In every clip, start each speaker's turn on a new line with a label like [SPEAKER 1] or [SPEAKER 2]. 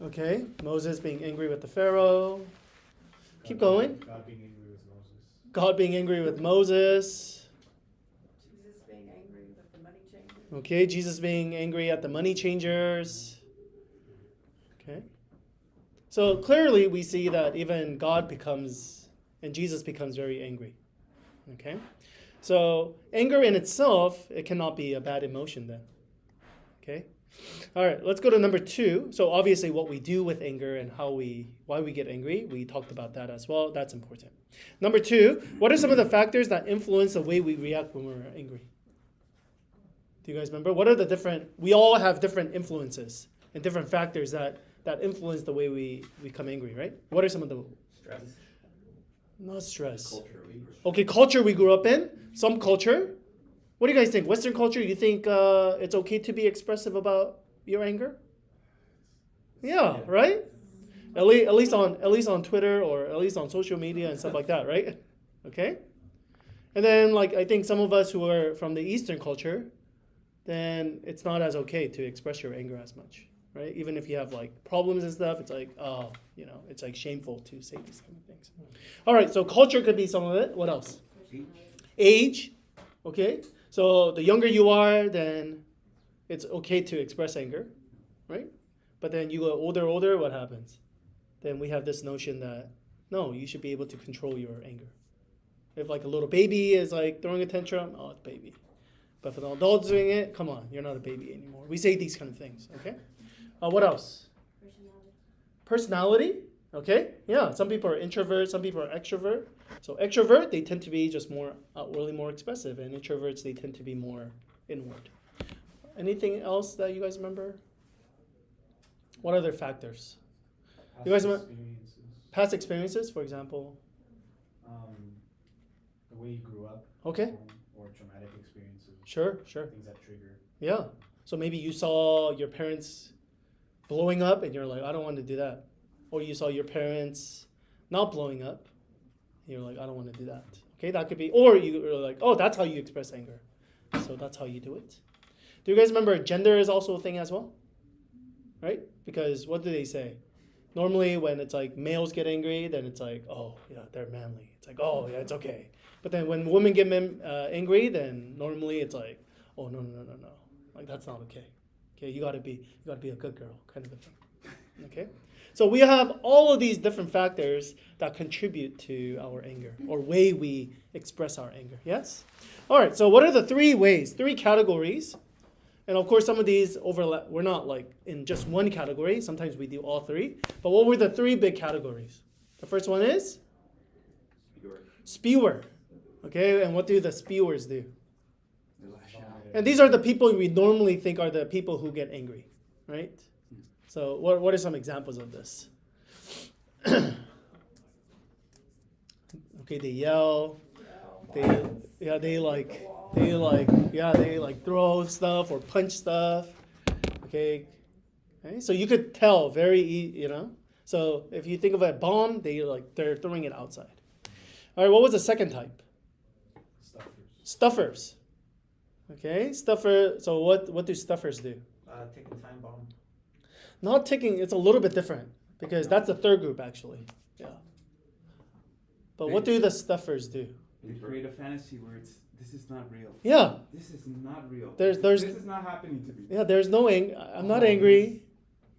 [SPEAKER 1] Okay, Moses being angry with the Pharaoh. Keep going.
[SPEAKER 2] God being angry with Moses.
[SPEAKER 1] God being angry with Moses.
[SPEAKER 3] Jesus being angry with the money changers.
[SPEAKER 1] Okay, Jesus being angry at the money changers. Okay. So clearly we see that even God becomes, and Jesus becomes very angry. Okay. So anger in itself, it cannot be a bad emotion then. Okay. All right, let's go to number 2. So obviously what we do with anger and why we get angry, we talked about that as well. That's important. Number 2, what are some of the factors that influence the way we react when we're angry? Do you guys remember? What are the we all have different influences and different factors that influence the way we become angry, right? What are some of the...
[SPEAKER 4] Stress.
[SPEAKER 1] Not stress.
[SPEAKER 4] Culture.
[SPEAKER 1] Okay, culture we grew up in. Some culture. What do you guys think? Western culture, you think it's okay to be expressive about your anger? Yeah, right? At least on Twitter or at least on social media and stuff like that, right? Okay? And then I think some of us who are from the Eastern culture, then it's not as okay to express your anger as much, right? Even if you have problems and stuff, it's it's shameful to say these kind of things. All right, so culture could be some of it. What else? Age. Okay? So the younger you are, then it's okay to express anger, right? But then you go older, what happens? Then we have this notion that, no, you should be able to control your anger. If a little baby is throwing a tantrum, oh, it's baby. But for the adults doing it, come on, you're not a baby anymore. We say these kind of things, okay? What else? Personality, okay? Yeah, some people are introvert, some people are extrovert. So extrovert, they tend to be just more outwardly more expressive, and introverts, they tend to be more inward. Anything else that you guys remember? What other factors? You guys remember past experiences, for example?
[SPEAKER 2] The way you grew up.
[SPEAKER 1] Okay.
[SPEAKER 2] Or traumatic experiences.
[SPEAKER 1] Sure.
[SPEAKER 2] Things that trigger.
[SPEAKER 1] Yeah. So maybe you saw your parents blowing up, and you're like, I don't want to do that. Or you saw your parents not blowing up, and you're like, I don't want to do that. Okay, that could be. Or you're like, oh, that's how you express anger. So that's how you do it. Do you guys remember gender is also a thing as well? Right? Because what do they say? Normally when it's males get angry, then it's oh, yeah, they're manly. It's oh, yeah, it's okay. But then when women get angry, then normally it's oh, no. That's not okay. Okay, you gotta be a good girl, kind of a thing. Okay? So we have all of these different factors that contribute to our anger or way we express our anger. Yes? All right, so what are the 3 categories? And of course, some of these overlap. We're not in just one category. Sometimes we do all 3. But what were the 3 big categories? The first one is? Spewer. Okay, and what do the spewers do? And these are the people we normally think are the people who get angry, right? So what are some examples of this? Okay, they yell. They throw stuff or punch stuff. Okay, so you could tell So if you think of a bomb, they're throwing it outside. All right, what was the second type? Stuffers. Okay, stuffer. So what do stuffers do?
[SPEAKER 4] Ticking time bomb.
[SPEAKER 1] Not ticking. It's a little bit different because that's the third group actually. Yeah. But what do the stuffers do?
[SPEAKER 5] They create a fantasy where this is not real.
[SPEAKER 1] Yeah.
[SPEAKER 5] This is not real.
[SPEAKER 1] This
[SPEAKER 5] is not happening to me.
[SPEAKER 1] Yeah. There's no anger. I'm not angry.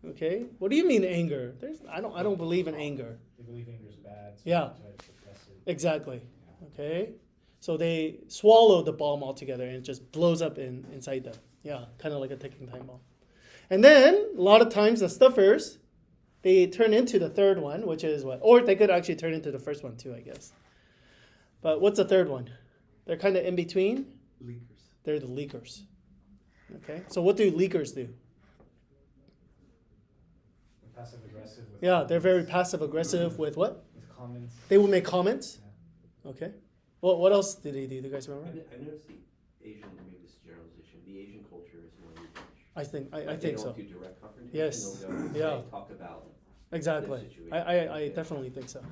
[SPEAKER 1] Okay. What do you mean anger? I don't believe in anger.
[SPEAKER 2] They believe anger is bad. So
[SPEAKER 1] Yeah.
[SPEAKER 2] they try to suppress it.
[SPEAKER 1] Exactly. Okay. So they swallow the bomb altogether and it just blows up inside them. Yeah, kind of like a ticking time bomb. And then a lot of times the stuffers, they turn into the third one, which is what? Or they could actually turn into the first one too, I guess. But what's the third one? They're kind of in between.
[SPEAKER 5] Leakers.
[SPEAKER 1] They're the leakers. Okay. So what do leakers do?
[SPEAKER 2] Passive aggressive.
[SPEAKER 1] Yeah, they're very passive aggressive with what?
[SPEAKER 2] With comments.
[SPEAKER 1] They will make comments.
[SPEAKER 2] Yeah.
[SPEAKER 1] Okay. Well, what else did they do? Do you guys remember?
[SPEAKER 4] I noticed the Asian, maybe this is generalization, the Asian culture is more revenge.
[SPEAKER 1] I think
[SPEAKER 4] They
[SPEAKER 1] so.
[SPEAKER 4] don't do direct confrontation.
[SPEAKER 1] Yes.
[SPEAKER 4] They'll go
[SPEAKER 1] Yeah.
[SPEAKER 4] say, talk about
[SPEAKER 1] Exactly.
[SPEAKER 4] their situation.
[SPEAKER 1] I definitely think so.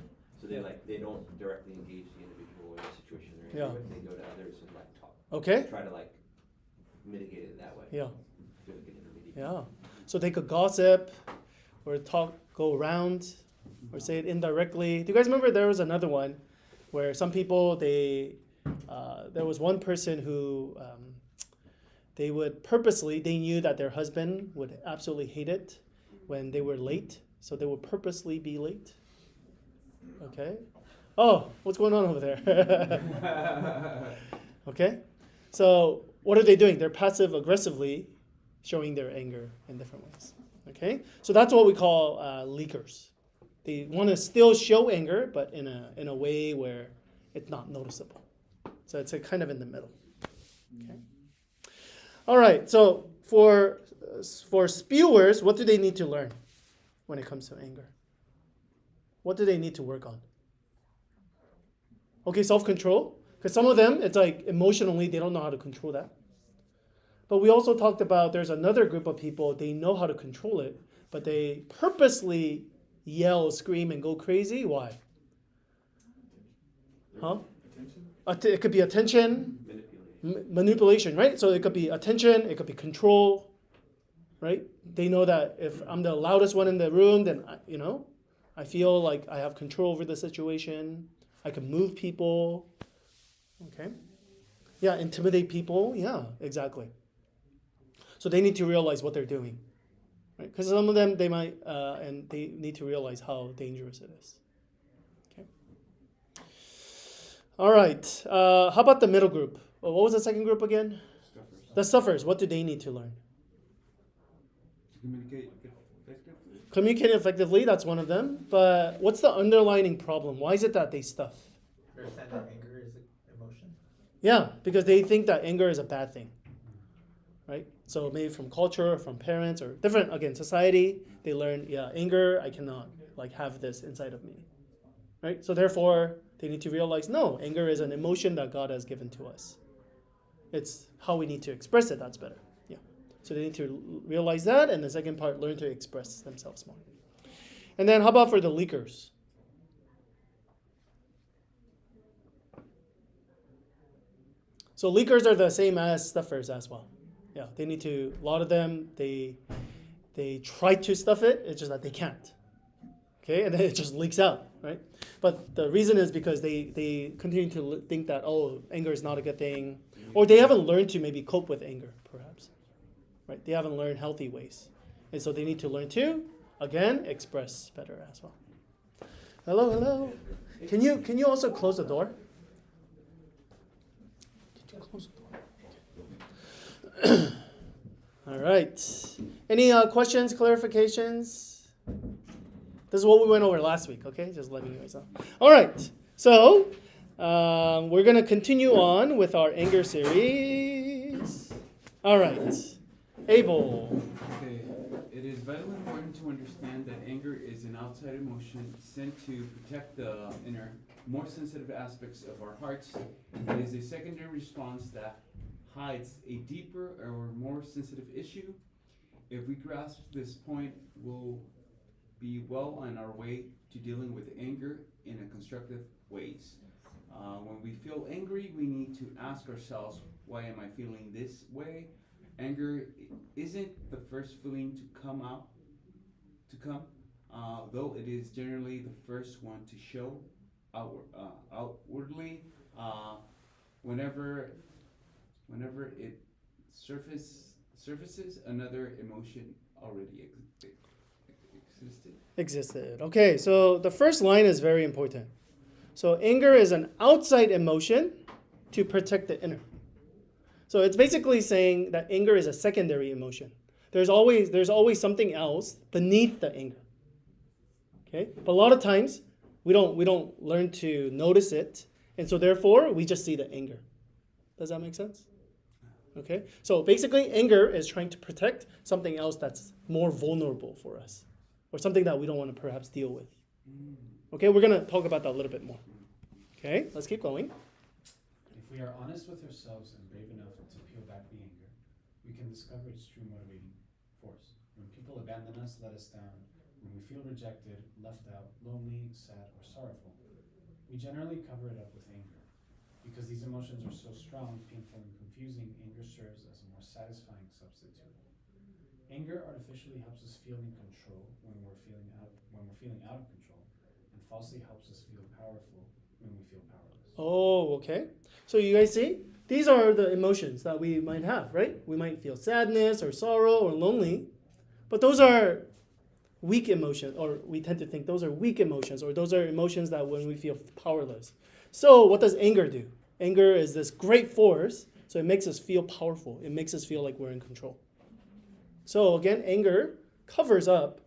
[SPEAKER 4] So they don't directly engage the individual or the situation they're
[SPEAKER 1] Yeah.
[SPEAKER 4] in, but they go to others and talk.
[SPEAKER 1] Okay.
[SPEAKER 4] Try to mitigate it that way.
[SPEAKER 1] Yeah.
[SPEAKER 4] Do like an intermediate.
[SPEAKER 1] Yeah. So they could gossip, or go around, or say it indirectly. Do you guys remember there was another one where some people there was one person who they knew that their husband would absolutely hate it when they were late, so they would purposely be late. Okay. Oh, what's going on over there? Okay. So what are they doing? They're passive aggressively showing their anger in different ways. Okay. So that's what we call leakers. They want to still show anger, but in a way where it's not noticeable. So it's kind of in the middle. Okay. All right. So for spewers, what do they need to learn when it comes to anger? What do they need to work on? Okay, self-control. Because some of them, it's like emotionally, they don't know how to control that. But we also talked about there's another group of people, they know how to control it, but they purposely yell, scream, and go crazy. Why? Huh? It could be attention, manipulation, right? So it could be attention, it could be control, right? They know that if I'm the loudest one in the room, then I feel like I have control over the situation. I can move people. Okay. Yeah, intimidate people. Yeah, exactly. So they need to realize what they're doing, right? Because some of them they might, and they need to realize how dangerous it is. Okay. All right. How about the middle group? What was the second group again? The stuffers. What do they need to learn?
[SPEAKER 5] To communicate effectively.
[SPEAKER 1] Communicate effectively. That's one of them. But what's the underlying problem? Why is it that they stuff?
[SPEAKER 6] Understand that anger is an emotion?
[SPEAKER 1] Yeah, because they think that anger is a bad thing, right? So maybe from culture, or from parents, or different, again, society, they learn, anger, I cannot have this inside of me, right? So therefore, they need to realize, no, anger is an emotion that God has given to us. It's how we need to express it that's better. Yeah. So they need to realize that, and the second part, learn to express themselves more. And then how about for the leakers? So leakers are the same as stuffers as well. Yeah, they need to, a lot of them, they try to stuff it, it's just that they can't. Okay, and then it just leaks out, right? But the reason is because they continue to think that, anger is not a good thing. Or they haven't learned to maybe cope with anger, perhaps. Right? They haven't learned healthy ways. And so they need to learn to, again, express better as well. Hello? Can you also close the door? Close the door. All right. Any questions, clarifications? This is what we went over last week, okay? Just letting you guys know. All right. So we're going to continue on with our anger series. All right. Abel.
[SPEAKER 5] Okay. It is vitally important to understand that anger is an outside emotion sent to protect the inner, more sensitive aspects of our hearts. It is a secondary response that hides a deeper or more sensitive issue. If we grasp this point, we'll be well on our way to dealing with anger in a constructive ways. When we feel angry, we need to ask ourselves, why am I feeling this way? Anger isn't the first feeling to come, though it is generally the first one to show outwardly. Whenever it surfaces, another emotion already
[SPEAKER 1] Existed. Okay, so the first line is very important. So anger is an outside emotion to protect the inner. So it's basically saying that anger is a secondary emotion. There's always something else beneath the anger. Okay? But a lot of times we don't learn to notice it, and so therefore we just see the anger. Does that make sense? Okay? So basically anger is trying to protect something else that's more vulnerable for us, or something that we don't want to perhaps deal with. Okay, we're going to talk about that a little bit more. Okay, let's keep going.
[SPEAKER 2] If we are honest with ourselves and brave enough to peel back the anger, we can discover its true motivating force. When people abandon us, let us down, when we feel rejected, left out, lonely, sad, or sorrowful, we generally cover it up with anger. Because these emotions are so strong, painful, and confusing, anger serves as a more satisfying substitute. Anger artificially helps us feel in control when we're when we're feeling out of control, and falsely helps us feel powerful when we feel powerless.
[SPEAKER 1] Oh, okay. So you guys see? These are the emotions that we might have, right? We might feel sadness or sorrow or lonely, but those are weak emotions, or we tend to think those are weak emotions, or those are emotions that when we feel powerless. So what does anger do? Anger is this great force, so it makes us feel powerful. It makes us feel like we're in control. So again, anger covers up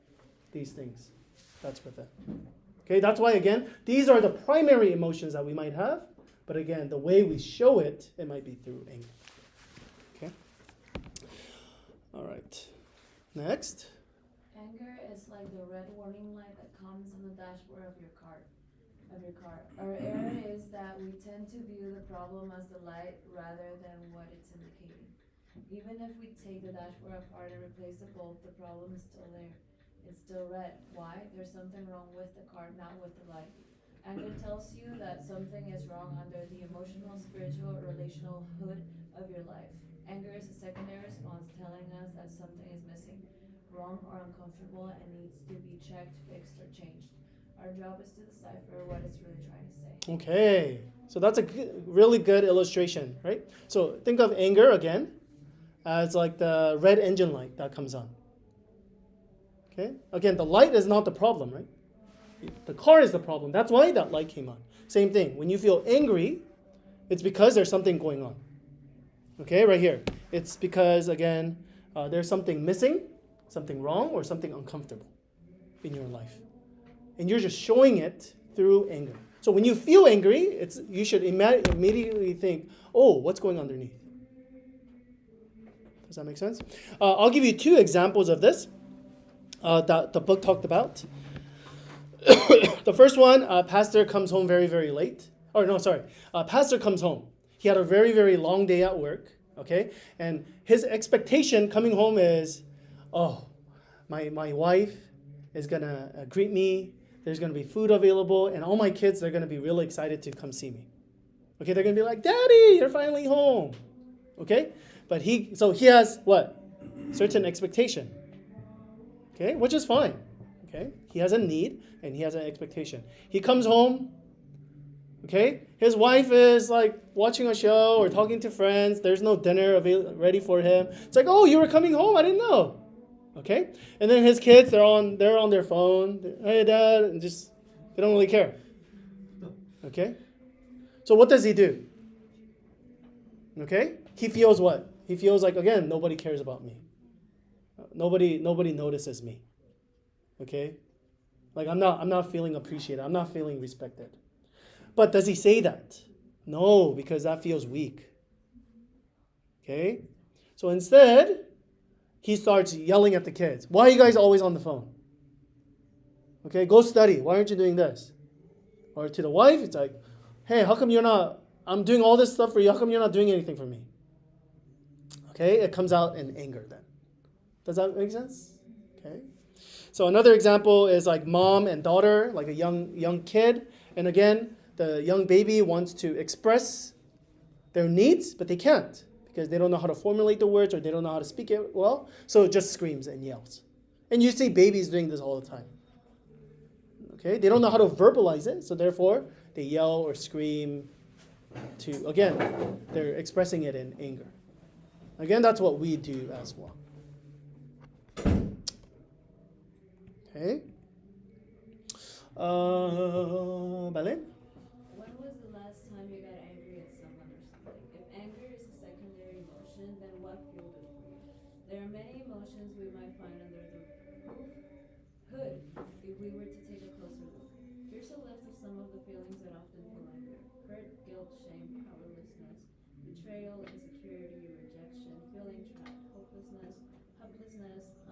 [SPEAKER 1] these things. That's what that. Okay, that's why again, these are the primary emotions that we might have, but again, the way we show it, it might be through anger. Okay. All right. Next.
[SPEAKER 7] Anger is like the red warning light that comes on the dashboard of your car. Our error is that we tend to view the problem as the light rather than what it's indicating. Even if we take the dashboard apart and replace the bulb, the problem is still there. It's still red. Why? There's something wrong with the car, not with the light. Anger tells you that something is wrong under the emotional, spiritual, or relational hood of your life. Anger is a secondary response telling us that something is missing, wrong, or uncomfortable and needs to be checked, fixed, or changed. Our job is to decipher what it's really trying to say.
[SPEAKER 1] Okay. So that's a really good illustration, right? So think of anger again as like the red engine light that comes on. Okay? Again, the light is not the problem, right? The car is the problem. That's why that light came on. Same thing. When you feel angry, it's because there's something going on. Okay, right here. It's because, again, there's something missing, something wrong, or something uncomfortable in your life. And you're just showing it through anger. So when you feel angry, you should immediately think, oh, what's going underneath? Does that make sense? I'll give you 2 examples of this that the book talked about. The first one, pastor comes home very, very late. Pastor comes home. He had a very, very long day at work, okay? And his expectation coming home is, oh, my wife is going to greet me. There's going to be food available. And all my kids, they're going to be really excited to come see me. Okay, they're going to be like, Daddy, you're finally home. Okay? But he has what? Certain expectation. Okay, which is fine. Okay, he has a need and he has an expectation. He comes home. Okay, his wife is like watching a show or talking to friends. There's no dinner ready for him. It's like, oh, you were coming home? I didn't know. Okay, and then his kids, they're on their phone. Hey, Dad, and just they don't really care. Okay, so what does he do? Okay, he feels what? He feels like, again, nobody cares about me. Nobody notices me. Okay, like I'm not feeling appreciated. I'm not feeling respected. But does he say that? No, because that feels weak. Okay, so instead, he starts yelling at the kids. Why are you guys always on the phone? Okay, go study. Why aren't you doing this? Or to the wife, it's like, hey, how come you're not, I'm doing all this stuff for you. How come you're not doing anything for me? Okay, it comes out in anger then. Does that make sense? Okay. So another example is like mom and daughter, like a young kid. And again, the young baby wants to express their needs, but they can't because they don't know how to formulate the words or they don't know how to speak it well. So it just screams and yells. And you see babies doing this all the time. Okay, they don't know how to verbalize it, so therefore they yell or scream to, again, they're expressing it in anger. Again, that's what we do as well. Okay. Belen?
[SPEAKER 7] When was the last time you got angry at someone or something? If anger is a secondary emotion, then what fueled it for you? There are many emotions we might find under the hood if we were to take a closer look. Here's a list of some of the feelings that often feel anger: hurt, guilt, shame, powerlessness, betrayal, insecurity, rejection, feeling trapped, hopelessness,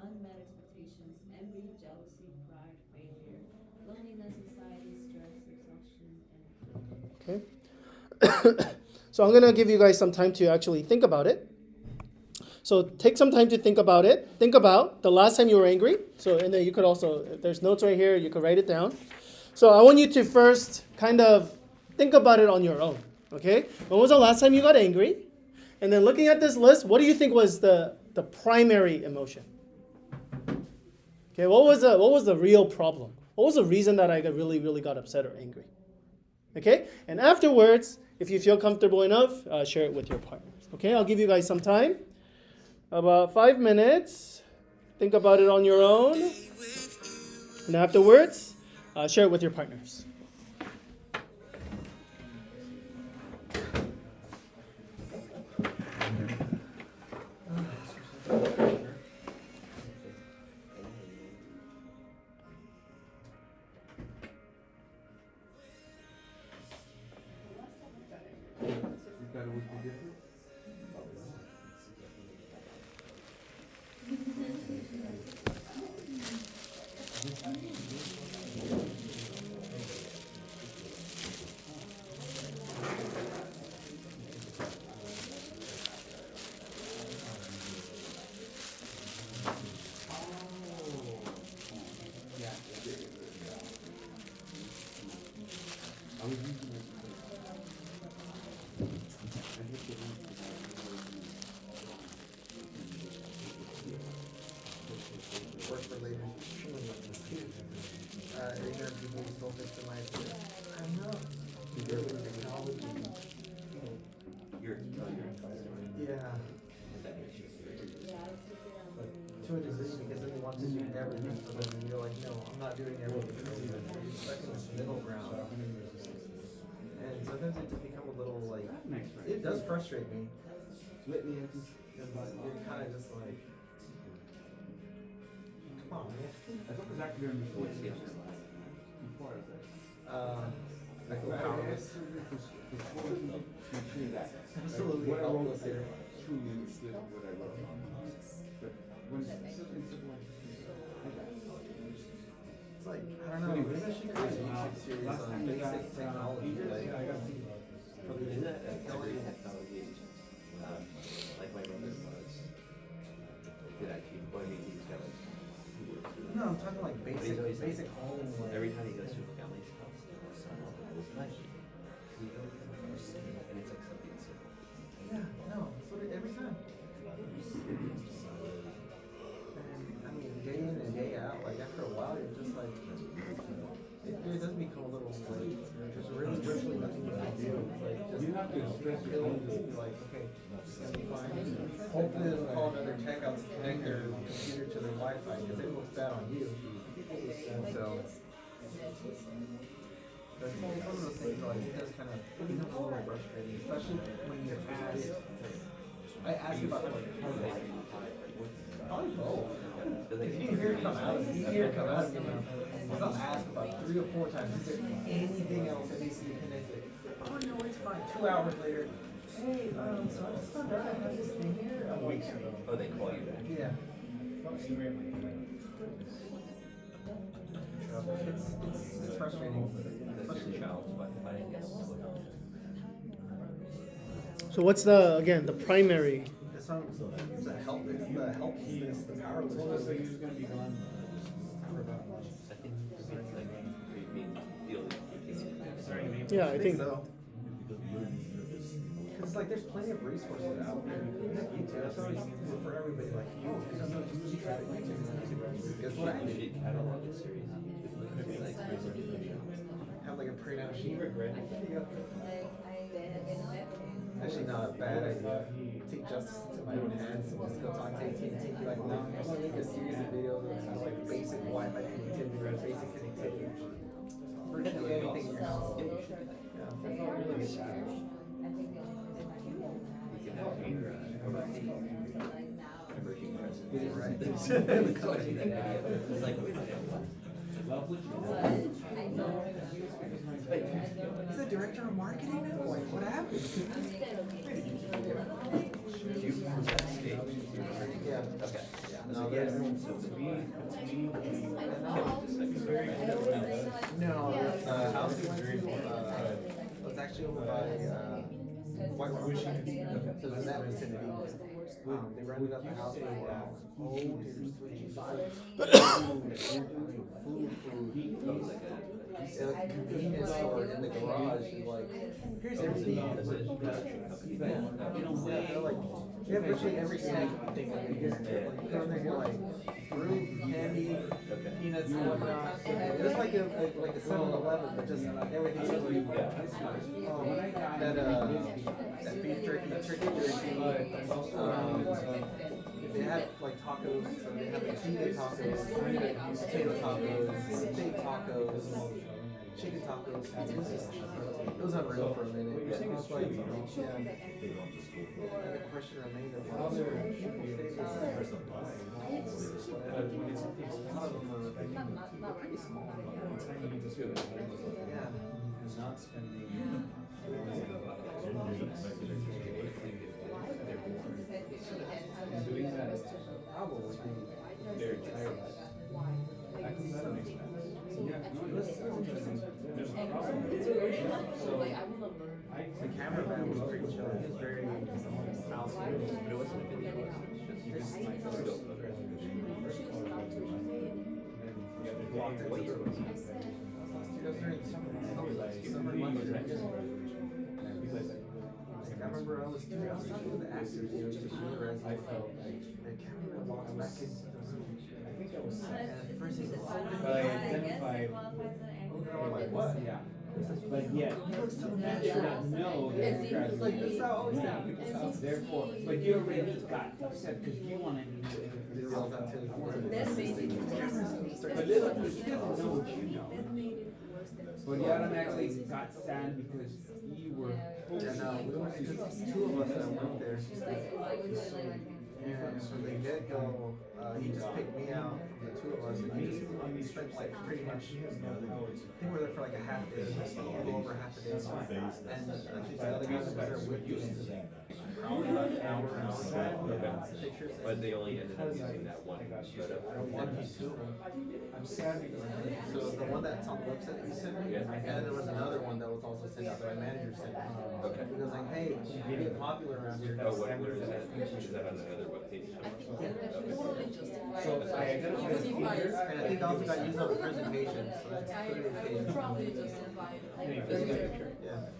[SPEAKER 7] unmet expectations, envy, jealousy, pride, failure, loneliness, anxiety, stress, exhaustion, and
[SPEAKER 1] Okay. So I'm going to give you guys some time to actually think about it. So take some time to think about it. Think about the last time you were angry. So, and then you could also, if there's notes right here, you could write it down. So I want you to first kind of think about it on your own. Okay? When was the last time you got angry? And then looking at this list, what do you think was the primary emotion? Okay, what was the real problem? What was the reason that I really got upset or angry? Okay, and afterwards, if you feel comfortable enough, share it with your partners. Okay, I'll give you guys some time, about 5 minutes. Think about it on your own, and afterwards, share it with your partners.
[SPEAKER 5] You thought it would be different? I was using it.
[SPEAKER 6] Work related ignorant people who still victimize you. I know. You're technology. Yeah. To a degree, because then you want to do everything for them, and you're like, no, I'm not doing everything for you. You're stuck in this middle ground. And sometimes it can become a little like, it does frustrate me. But you're kind of just like, come on, man.
[SPEAKER 5] I thought it was actually on the fourth scale. Before I was like,
[SPEAKER 6] I feel powerless. Absolutely
[SPEAKER 5] what I wrote
[SPEAKER 6] helpless here.
[SPEAKER 5] truly understood what I wrote. But when something simple,
[SPEAKER 6] It's like, I don't know, maybe I should create a YouTube series
[SPEAKER 5] last
[SPEAKER 6] on
[SPEAKER 5] time we got,
[SPEAKER 6] basic technology. Like,
[SPEAKER 4] Isn't that integrated technology? Like my brother was, did IT, well, I mean, he's got like, he works with-
[SPEAKER 6] no, I'm talking like basic home. Like,
[SPEAKER 4] Every time he goes to a family's house, it's like, we go for the first thing, and it's like something simple.
[SPEAKER 6] yeah, no, that's what every time. And I mean, day in and day out, like after a while, you're just like, it does become a little like, there's really virtually nothing you can do. Like, just,
[SPEAKER 5] you have to express your
[SPEAKER 6] it'll
[SPEAKER 5] own.
[SPEAKER 6] just be like, okay, it's gonna be fine. Hopefully, they'll call another tech out to connect their computer to their Wi-Fi because it looks bad on you. So. But it's one of those things like it does kind of become a little frustrating, especially when you're asked. I asked about like probably both. If you hear it come out, if you hear it come out of your mouth, because I'll ask about 3 or 4 times, is there anything else that needs to be connected? Oh no, it's fine. 2 hours later, hey, so I just found out I have this thing here. I'm like,
[SPEAKER 4] Oh, they call you back?
[SPEAKER 6] yeah. It's frustrating.
[SPEAKER 4] That's your child, but I didn't guess.
[SPEAKER 1] So what's the primary?
[SPEAKER 6] It's the helplessness, the powerlessness.
[SPEAKER 2] gonna be gone for about.
[SPEAKER 4] I think it's like, being feel
[SPEAKER 2] Sorry, maybe.
[SPEAKER 1] Yeah, I think
[SPEAKER 6] so. Because it's like there's plenty of resources out there. YouTube, that's always for everybody. Like, oh, if you don't know YouTube, try YouTube. Guess what I
[SPEAKER 4] you
[SPEAKER 6] did?
[SPEAKER 4] should catalog a series on YouTube. Like,
[SPEAKER 6] Have like a printout sheet.
[SPEAKER 2] Regret.
[SPEAKER 6] Actually, not a bad idea. Take justice into my own hands and just go talk to AT&T. Be like, no, I'm gonna make a series of videos of kind of like basic Wi-Fi connectivity, or basic connectivity for virtually anything in your house. Yeah.
[SPEAKER 4] you can have anger, emerging presence.
[SPEAKER 6] Right.
[SPEAKER 4] It's like, wait a minute.
[SPEAKER 6] He's the director of marketing now? Like, what happened? Yeah.
[SPEAKER 4] Okay.
[SPEAKER 6] No, there's no, house is very it's actually over by White Rock. So in that vicinity. They rented out the house for a while. Oh, dude, food. a convenience store in the garage is like, here's everything you
[SPEAKER 4] That's it.
[SPEAKER 6] need.
[SPEAKER 4] Yeah.
[SPEAKER 5] In a way,
[SPEAKER 6] They're like, you have virtually every snack thing, like, you just, like, you go in there, you're like, fruit, candy, peanuts and whatnot. Just like a 7-Eleven, but just everything's free. That beef jerky, turkey jerky, they have like tacos, so they have like chicken tacos, potato tacos, steak tacos, chicken tacos. It was unreal for a minute. It was like, yeah. And the question remained of like, should we save this?
[SPEAKER 2] But when it's something
[SPEAKER 6] A lot of them are pretty small.
[SPEAKER 2] tiny, you just feel it.
[SPEAKER 6] Yeah.
[SPEAKER 2] It's not spending. And doing that,
[SPEAKER 6] Probably.
[SPEAKER 2] they're tired. I think that makes sense. Yeah, no, it was interesting. There's a problem. So, I
[SPEAKER 6] The cameraman was pretty chill. He was very house.
[SPEAKER 4] But it wasn't a video, it was just like a still photo.
[SPEAKER 6] Walked into the room. It was during summer months. I remember I was talking with the actors, you know, just realized
[SPEAKER 2] I felt
[SPEAKER 6] the camera walks back into the room.
[SPEAKER 2] I think I was sad.
[SPEAKER 6] And at first he's like,
[SPEAKER 2] But I identified,
[SPEAKER 6] like, what?
[SPEAKER 2] yeah. But yet, you should not know that you're
[SPEAKER 6] It's like, this is how it always happens.
[SPEAKER 2] therefore, but you already got upset because you wanted to do it.
[SPEAKER 6] This is all done too.
[SPEAKER 2] But little, but she doesn't know what you know. But you automatically got sad because you were.
[SPEAKER 6] Yeah, no, because two of us that worked there. And from the get-go, he just picked me out from the two of us, and he just spent like pretty much, I think we were there for like a half day, a little over half a day. And actually the other guys that was there with us, probably about an hour and pictures.
[SPEAKER 4] But they only ended up using that one photo.
[SPEAKER 6] One, two.
[SPEAKER 2] I'm sad because.
[SPEAKER 6] So the one that's on the website that you sent me, and then there was another one that was also sent out that my manager sent me.
[SPEAKER 4] Okay.
[SPEAKER 6] He was like, hey, you get popular around here.
[SPEAKER 4] Oh, what is that? Is that on another webpage?
[SPEAKER 2] So I identified as Peter.
[SPEAKER 6] And I think I also got used on the presentation, so that's pretty okay.
[SPEAKER 2] Anyway, this is a picture.
[SPEAKER 6] Yeah.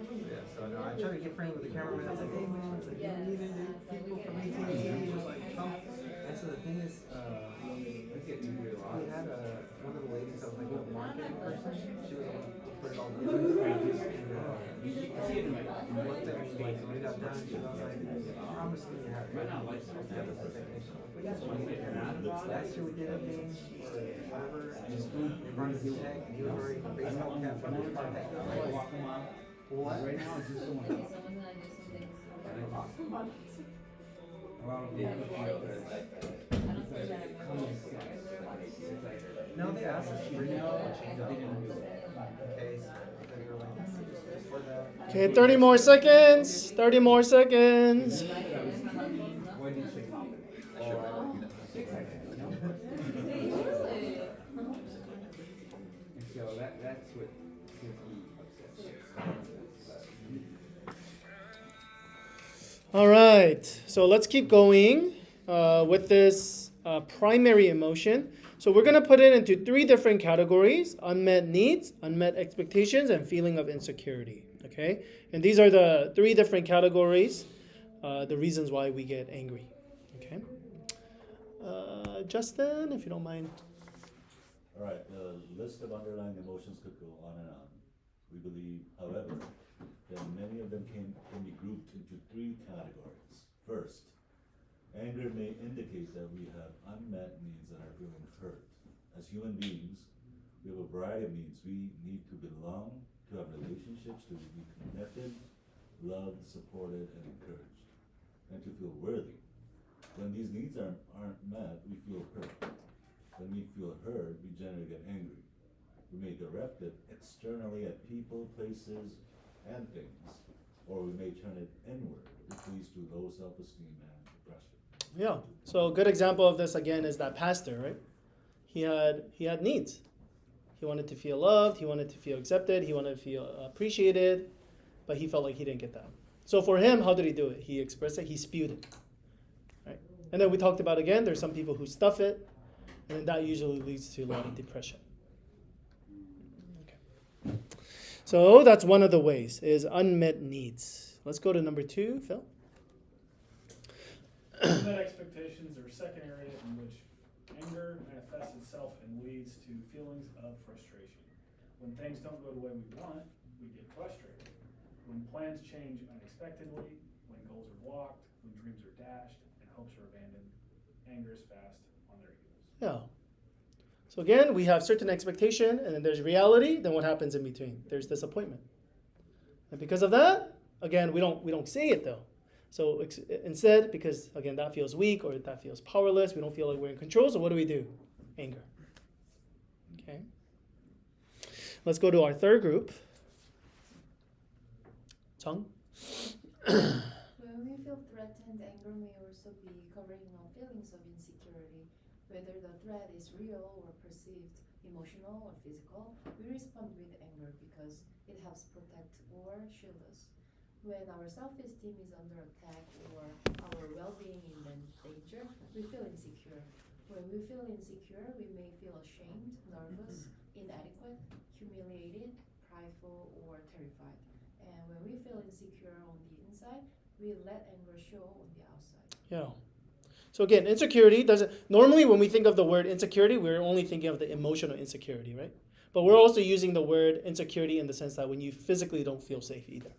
[SPEAKER 6] Yeah, so no, I try to get friendly with the cameraman. It's like, hey man, it's like, you need any people from AT&T? Just like, come. And so the thing is, we had one of the ladies that was like a marketing person. She was the one who put it all together. And looked at me like, we got done. She was like, promise me you have it. Last year we did a thing or whatever. We brought his tech. He was wearing a baseball cap from his tech. What?
[SPEAKER 2] Right now, it's just so much.
[SPEAKER 6] No, they asked us to bring out and change out in case. Because we're like, just for that.
[SPEAKER 1] Okay, 30 more seconds. 30 more seconds.
[SPEAKER 2] Why did you say so that's what gives me upset.
[SPEAKER 1] All right, so let's keep going with this primary emotion. So we're going to put it into three different categories: unmet needs, unmet expectations, and feeling of insecurity. Okay, and these are the three different categories, the reasons why we get angry. Okay, Justin, if you don't mind.
[SPEAKER 8] All right, the list of underlying emotions could go on and on. We believe, however, that many of them can be grouped into three categories. First, anger may indicate that we have unmet needs that are feeling hurt. As human beings, we have a variety of needs. We need to belong, to have relationships, to be connected, loved, supported, and encouraged, and to feel worthy. When these needs aren't met, we feel hurt. When we feel hurt, we generally get angry. We may direct it externally at people, places, and things, or we may turn it inward, which leads to low self-esteem and depression.
[SPEAKER 1] Yeah. So a good example of this again is that pastor, right? He had needs. He wanted to feel loved. He wanted to feel accepted. He wanted to feel appreciated, but he felt like he didn't get that. So for him, how did he do it? He expressed it. He spewed it. Right. And then we talked about again. There's some people who stuff it. And then that usually leads to a lot of depression. Okay. So that's one of the ways, is unmet needs. Let's go to number 2, Phil.
[SPEAKER 9] Unmet expectations are a second area in which anger manifests itself and leads to feelings of frustration. When things don't go the way we want, we get frustrated. When plans change unexpectedly, when goals are blocked, when dreams are dashed, and hopes are abandoned, anger is fast on their heels.
[SPEAKER 1] Yeah. So again, we have certain expectation, and then there's reality. Then what happens in between? There's disappointment. And because of that, again, we don't say it though. So instead, because again that feels weak or that feels powerless, we don't feel like we're in control. So what do? Anger. Okay. Let's go to our third group. Chung.
[SPEAKER 7] When we feel threatened, anger may also be covering up feelings of insecurity. Whether the threat is real or perceived, emotional or physical, we respond with anger because it helps protect or shield us. When our self-esteem is under attack or our well-being in danger, we feel insecure. When we feel insecure, we may feel ashamed, nervous, inadequate, humiliated, prideful, or terrified. And when we feel insecure on the inside, we let anger show on the outside.
[SPEAKER 1] Yeah. So again, insecurity doesn't, normally when we think of the word insecurity, we're only thinking of the emotional insecurity, right? But we're also using the word insecurity in the sense that when you physically don't feel safe either.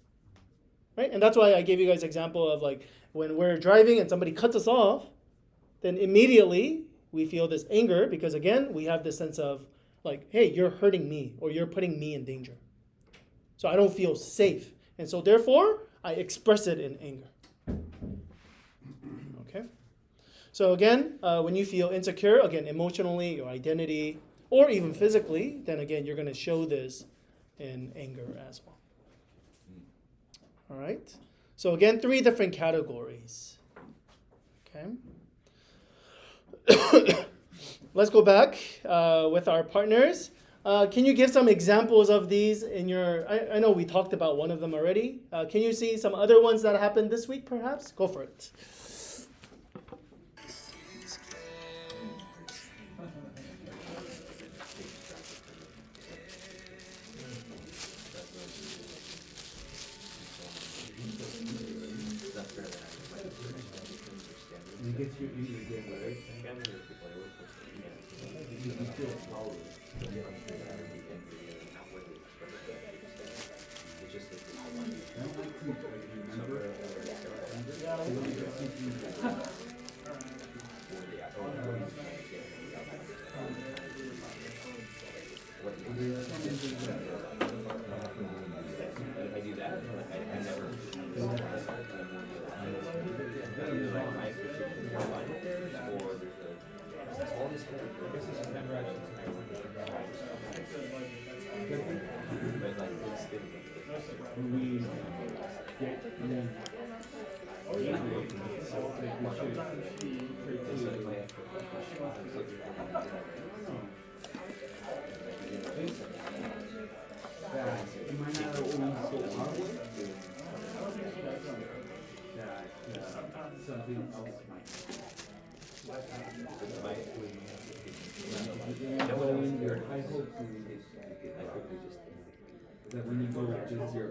[SPEAKER 1] Right? And that's why I gave you guys example of like when we're driving and somebody cuts us off, then immediately we feel this anger because again, we have this sense of like, hey, you're hurting me or you're putting me in danger. So I don't feel safe. And so therefore, I express it in anger. Okay? So again, when you feel insecure, again, emotionally, your identity, or even physically, then again, you're going to show this in anger as well. All right? So again, 3 different categories. Okay? Let's go back with our partners. Can you give some examples of these in your, I know we talked about one of them already. Can you see some other ones that happened this week, perhaps? Go for it.
[SPEAKER 5] It gets you into the game, right? You feel powerless. I don't like to remember.
[SPEAKER 4] If I do that, I never. All this kind of business is never actually. But like it's
[SPEAKER 5] When we get it might not always go our way. That something else might. Your high hopes that when you go to zero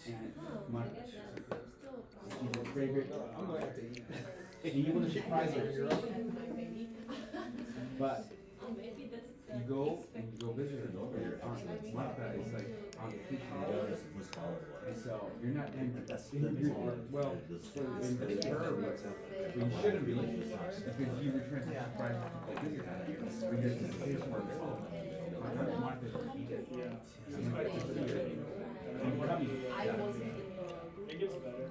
[SPEAKER 5] and Mark, she's your favorite, and you want to surprise her, but you go and you go visit her over your aunt Martha is like on vacation, and so you're not well, in her, you shouldn't be because you were trying to surprise her when you're in vacation where Martha eat it.
[SPEAKER 9] It gets better.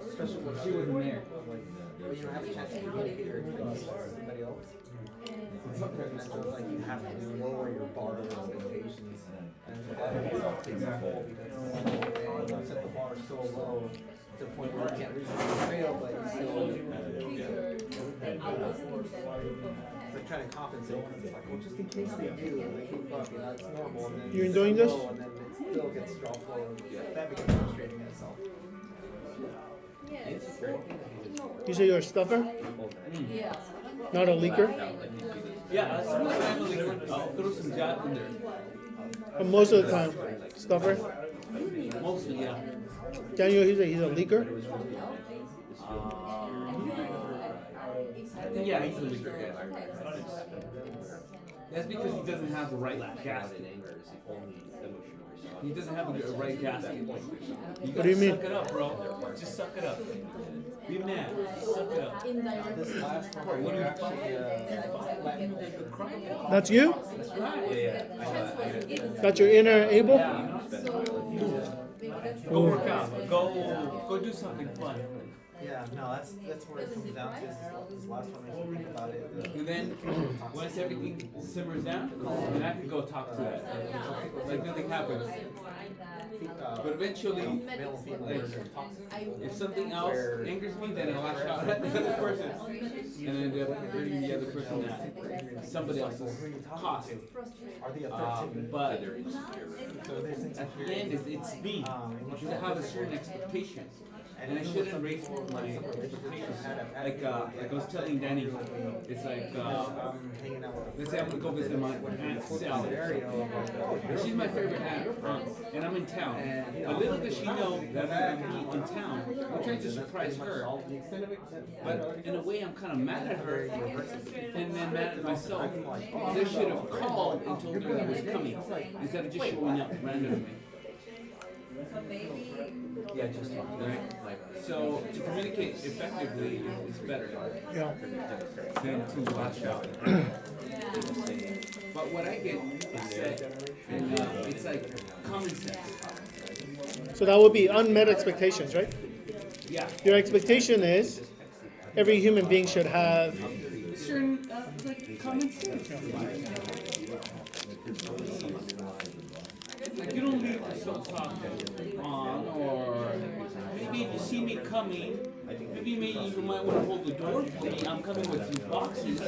[SPEAKER 6] Especially when
[SPEAKER 5] She wasn't there.
[SPEAKER 6] when you don't have a chance to do it either, because somebody else. And so it's like you have to lower your bar of expectations. And that takes a toll because you set the bar so low to the point where you can't reach it. You fail, but you still. It's like trying to compensate. It's like, well, just in case they do, and they keep up, it's normal. And then
[SPEAKER 1] You're
[SPEAKER 6] you
[SPEAKER 1] enjoying
[SPEAKER 6] set
[SPEAKER 1] this?
[SPEAKER 6] low, and then it still gets dropped low. That becomes frustrating in itself.
[SPEAKER 1] You say you're a stuffer,
[SPEAKER 7] Yeah.
[SPEAKER 1] not a leaker?
[SPEAKER 5] Yeah, sometimes I'm a leaker. I'll throw some jab in there.
[SPEAKER 1] But most of the time, stuffer.
[SPEAKER 5] Mostly, yeah.
[SPEAKER 1] Daniel, he's a leaker.
[SPEAKER 5] I think, yeah, he's a leaker. Yeah. That's because he doesn't have the right gas.
[SPEAKER 4] In anger is the only emotional response.
[SPEAKER 5] He doesn't have the right gasket. You
[SPEAKER 1] What
[SPEAKER 5] gotta
[SPEAKER 1] do you mean?
[SPEAKER 5] suck it up, bro. Just suck it up. Be mad. Suck it up.
[SPEAKER 6] This last one,
[SPEAKER 5] What do you
[SPEAKER 1] That's you?
[SPEAKER 5] That's right.
[SPEAKER 1] That's your inner Abel?
[SPEAKER 5] Go work out. Go do something fun.
[SPEAKER 6] Yeah, no, that's what it comes down to. This last one makes me think about it.
[SPEAKER 5] And then once everything simmers down, then I can go talk to that. Like nothing happens. But eventually,
[SPEAKER 6] Male and female
[SPEAKER 5] like,
[SPEAKER 6] are toxic.
[SPEAKER 5] if something else angers me, then I'll lash out at the other person. And end up hurting the other person at somebody else's cost.
[SPEAKER 6] Are they a threat to you?
[SPEAKER 5] But
[SPEAKER 6] So there's things
[SPEAKER 5] at the end, it's me. You should have a certain expectation. And I shouldn't raise my expectations. Like I was telling Danny, it's like,
[SPEAKER 6] hanging out with
[SPEAKER 5] let's say I'm gonna go visit my Aunt Sally. And she's my favorite aunt, and I'm in town. But little does she know that I'm gonna be in town. I'm trying to surprise her. But in a way, I'm kind of mad at her, and then mad at myself. They should have called and told her that I was coming, instead of just showing up randomly.
[SPEAKER 4] Yeah, just
[SPEAKER 5] Right? So to communicate effectively is better
[SPEAKER 1] Yeah.
[SPEAKER 5] than to lash out. But what I get upset, and it's like common sense.
[SPEAKER 1] So that would be unmet expectations, right?
[SPEAKER 5] Yeah.
[SPEAKER 1] Your expectation is every human being should have.
[SPEAKER 5] Certain like common sense. Like you don't leave the soap talk on, or maybe if you see me coming, maybe you might want to hold the door for me. I'm coming with some boxes.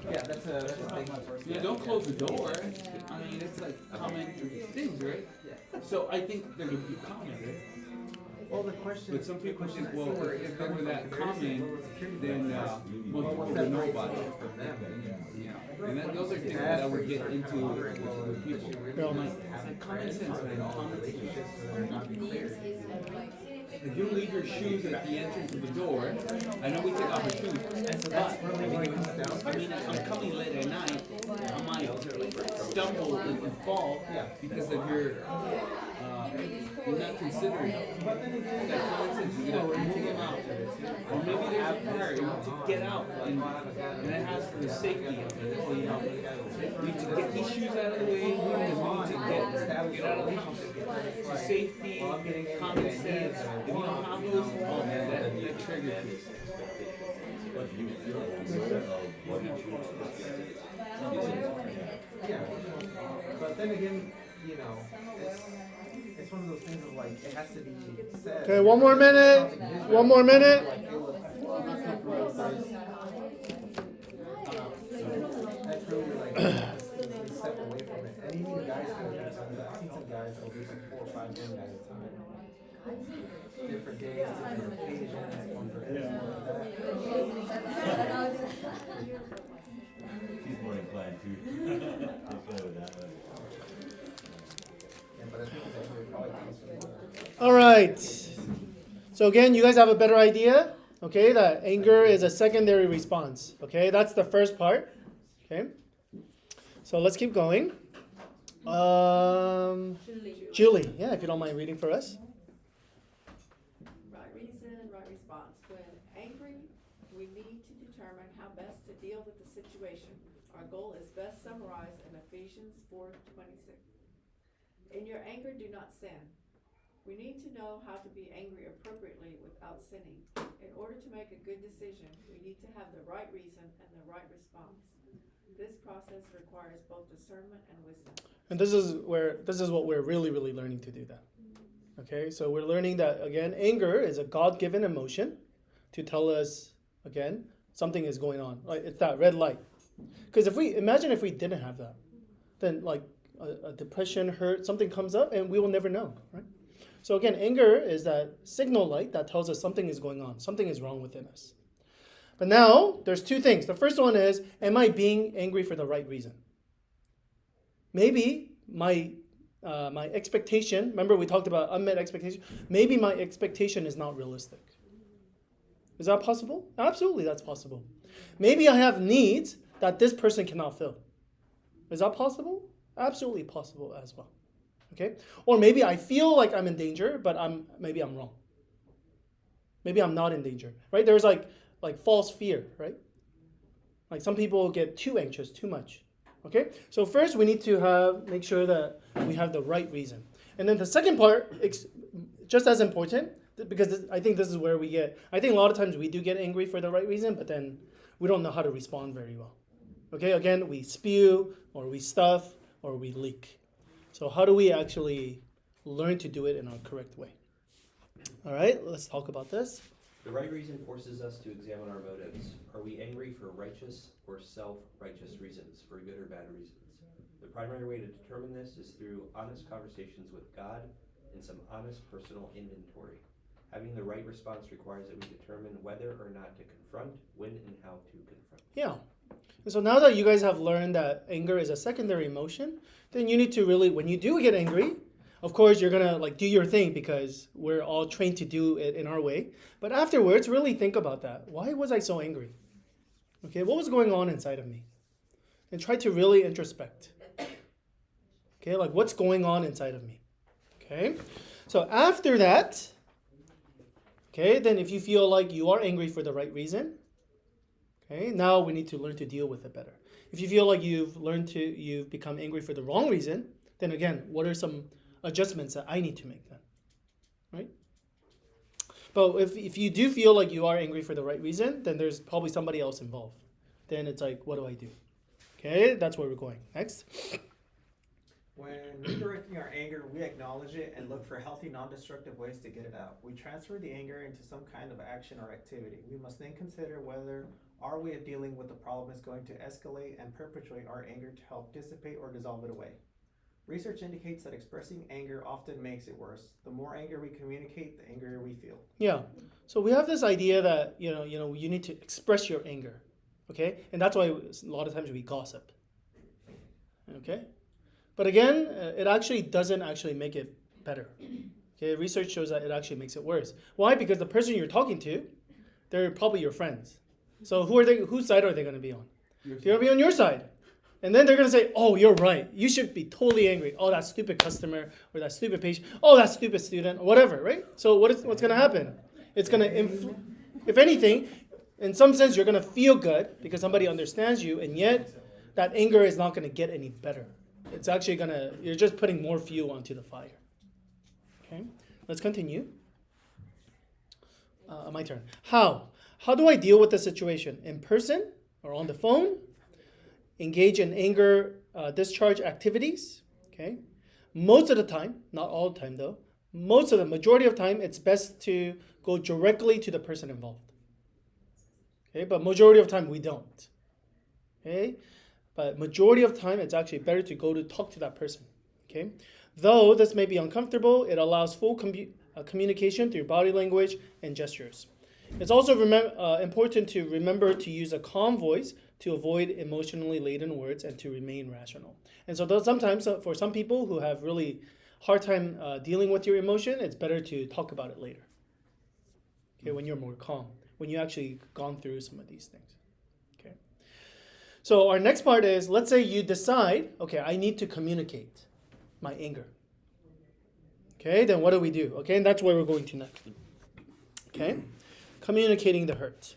[SPEAKER 6] Yeah, that's a thing.
[SPEAKER 5] Yeah, don't close the door. I mean, it's like common things, right? So I think they're gonna be common.
[SPEAKER 6] Well, the question.
[SPEAKER 5] But some people think, well, if they were that common, then most people would know about it. Yeah, and those are things that I would get into with people. I'm like, it's like common sense, man. Common sense. If you leave your shoes at the entrance of the door, I know we take off our shoes, but I mean, I'm coming late at night, I might stumble and fall because of you're not considering. But then again, that common sense, you gotta move them out. Or maybe there's a car, you need to get out, and it has the safety of it, you know. We need to get these shoes out of the way, because we need to get out of the house. So safety, common sense, if you don't have those, oh man, that triggers me.
[SPEAKER 8] What do you feel like is what you choose?
[SPEAKER 6] Yeah, but then again, you know, it's one of those things of like, it has to be said.
[SPEAKER 1] Okay, one more minute. One more minute.
[SPEAKER 6] That's really like, step away from it. And even guys can do something. I've seen some guys who'll do like 4 or 5 men guys at a time. Different days, different occasions, one for this, one for that.
[SPEAKER 8] She's more inclined to take care of that.
[SPEAKER 6] Yeah, but I think it's actually probably comes from
[SPEAKER 1] All right. So again, you guys have a better idea, okay, that anger is a secondary response. Okay, that's the first part. Okay. So let's keep going. Julie, yeah, if you don't mind reading for us.
[SPEAKER 3] Right reason, right response. When angry, we need to determine how best to deal with the situation. Our goal is best summarized in Ephesians 4:26. In your anger, do not sin. We need to know how to be angry appropriately without sinning. In order to make a good decision, we need to have the right reason and the right response. This process requires both discernment and wisdom.
[SPEAKER 1] And this is what we're really learning to do that. Okay, so we're learning that again, anger is a God-given emotion to tell us again something is going on. Like it's that red light. Because if we didn't have that, then like a depression, hurt, something comes up, and we will never know, right? So again, anger is that signal light that tells us something is going on, something is wrong within us. But now there's two things. The first one is, am I being angry for the right reason? Maybe my expectation, remember we talked about unmet expectation, maybe my expectation is not realistic. Is that possible? Absolutely, that's possible. Maybe I have needs that this person cannot fill. Is that possible? Absolutely possible as well. Okay? Or maybe I feel like I'm in danger, but maybe I'm wrong. Maybe I'm not in danger, right? There's like false fear, right? Like some people get too anxious, too much. Okay? So first we need to make sure that we have the right reason. And then the second part, just as important, because I think this is where I think a lot of times we do get angry for the right reason, but then we don't know how to respond very well. Okay? Again, we spew, or we stuff, or we leak. So how do we actually learn to do it in a correct way? All right, let's talk about this.
[SPEAKER 4] The right reason forces us to examine our motives. Are we angry for righteous or self-righteous reasons, for good or bad reasons? The primary way to determine this is through honest conversations with God and some honest personal inventory. Having the right response requires that we determine whether or not to confront, when and how to confront.
[SPEAKER 1] Yeah. And so now that you guys have learned that anger is a secondary emotion, then you need to really, when you do get angry, of course you're gonna do your thing because we're all trained to do it in our way. But afterwards, really think about that. Why was I so angry? Okay, what was going on inside of me? And try to really introspect. Okay, what's going on inside of me? Okay, so after that, okay, then if you feel like you are angry for the right reason, okay, now we need to learn to deal with it better. If you feel like you've become angry for the wrong reason, then again, what are some adjustments that I need to make then, right? But if you do feel like you are angry for the right reason, then there's probably somebody else involved. Then it's like, what do I do? Okay, that's where we're going. Next.
[SPEAKER 6] When redirecting our anger, we acknowledge it and look for healthy, non-destructive ways to get it out. We transfer the anger into some kind of action or activity. We must then consider whether our way of dealing with the problem is going to escalate and perpetuate our anger to help dissipate or dissolve it away. Research indicates that expressing anger often makes it worse. The more anger we communicate, the angrier we feel.
[SPEAKER 1] Yeah. So we have this idea that you need to express your anger, okay? And that's why a lot of times we gossip. Okay? But again, it actually doesn't actually make it better. Okay? Research shows that it actually makes it worse. Why? Because the person you're talking to, they're probably your friends. So whose side are they going to be on? They're going to be on your side. And then they're going to say, oh, you're right. You should be totally angry. Oh, that stupid customer or that stupid patient. Oh, that stupid student or whatever, right? So what's going to happen? It's going to, if anything, in some sense, you're going to feel good because somebody understands you. And yet that anger is not going to get any better. It's actually you're just putting more fuel onto the fire. Okay, let's continue. My turn. How do I deal with the situation? In person or on the phone? Engage in anger discharge activities. Okay, most of the time, not all the time though, majority of time, it's best to go directly to the person involved. Okay, but majority of time we don't. Okay, but majority of time it's actually better to go to talk to that person. Okay, though this may be uncomfortable, it allows full communication through body language and gestures. It's also important to remember to use a calm voice to avoid emotionally laden words and to remain rational. And so sometimes for some people who have really hard time dealing with your emotion, it's better to talk about it later. Okay, when you're more calm, when you actually gone through some of these things. Okay. So our next part is, let's say you decide, okay, I need to communicate my anger. Okay, then what do we do? Okay, and that's where we're going to next. Okay, communicating the hurt.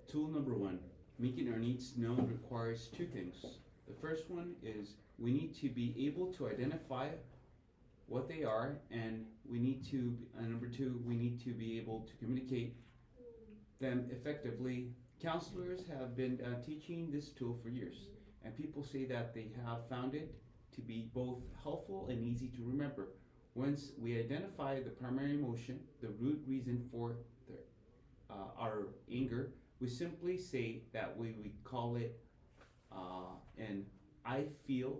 [SPEAKER 5] Tool number 1, making our needs known requires 2 things. The first one is we need to be able to identify what they are, and number 2, we need to be able to communicate them effectively. Counselors have been teaching this tool for years, and people say that they have found it to be both helpful and easy to remember. Once we identify the primary emotion, the root reason for our anger, we simply say that we call it an I feel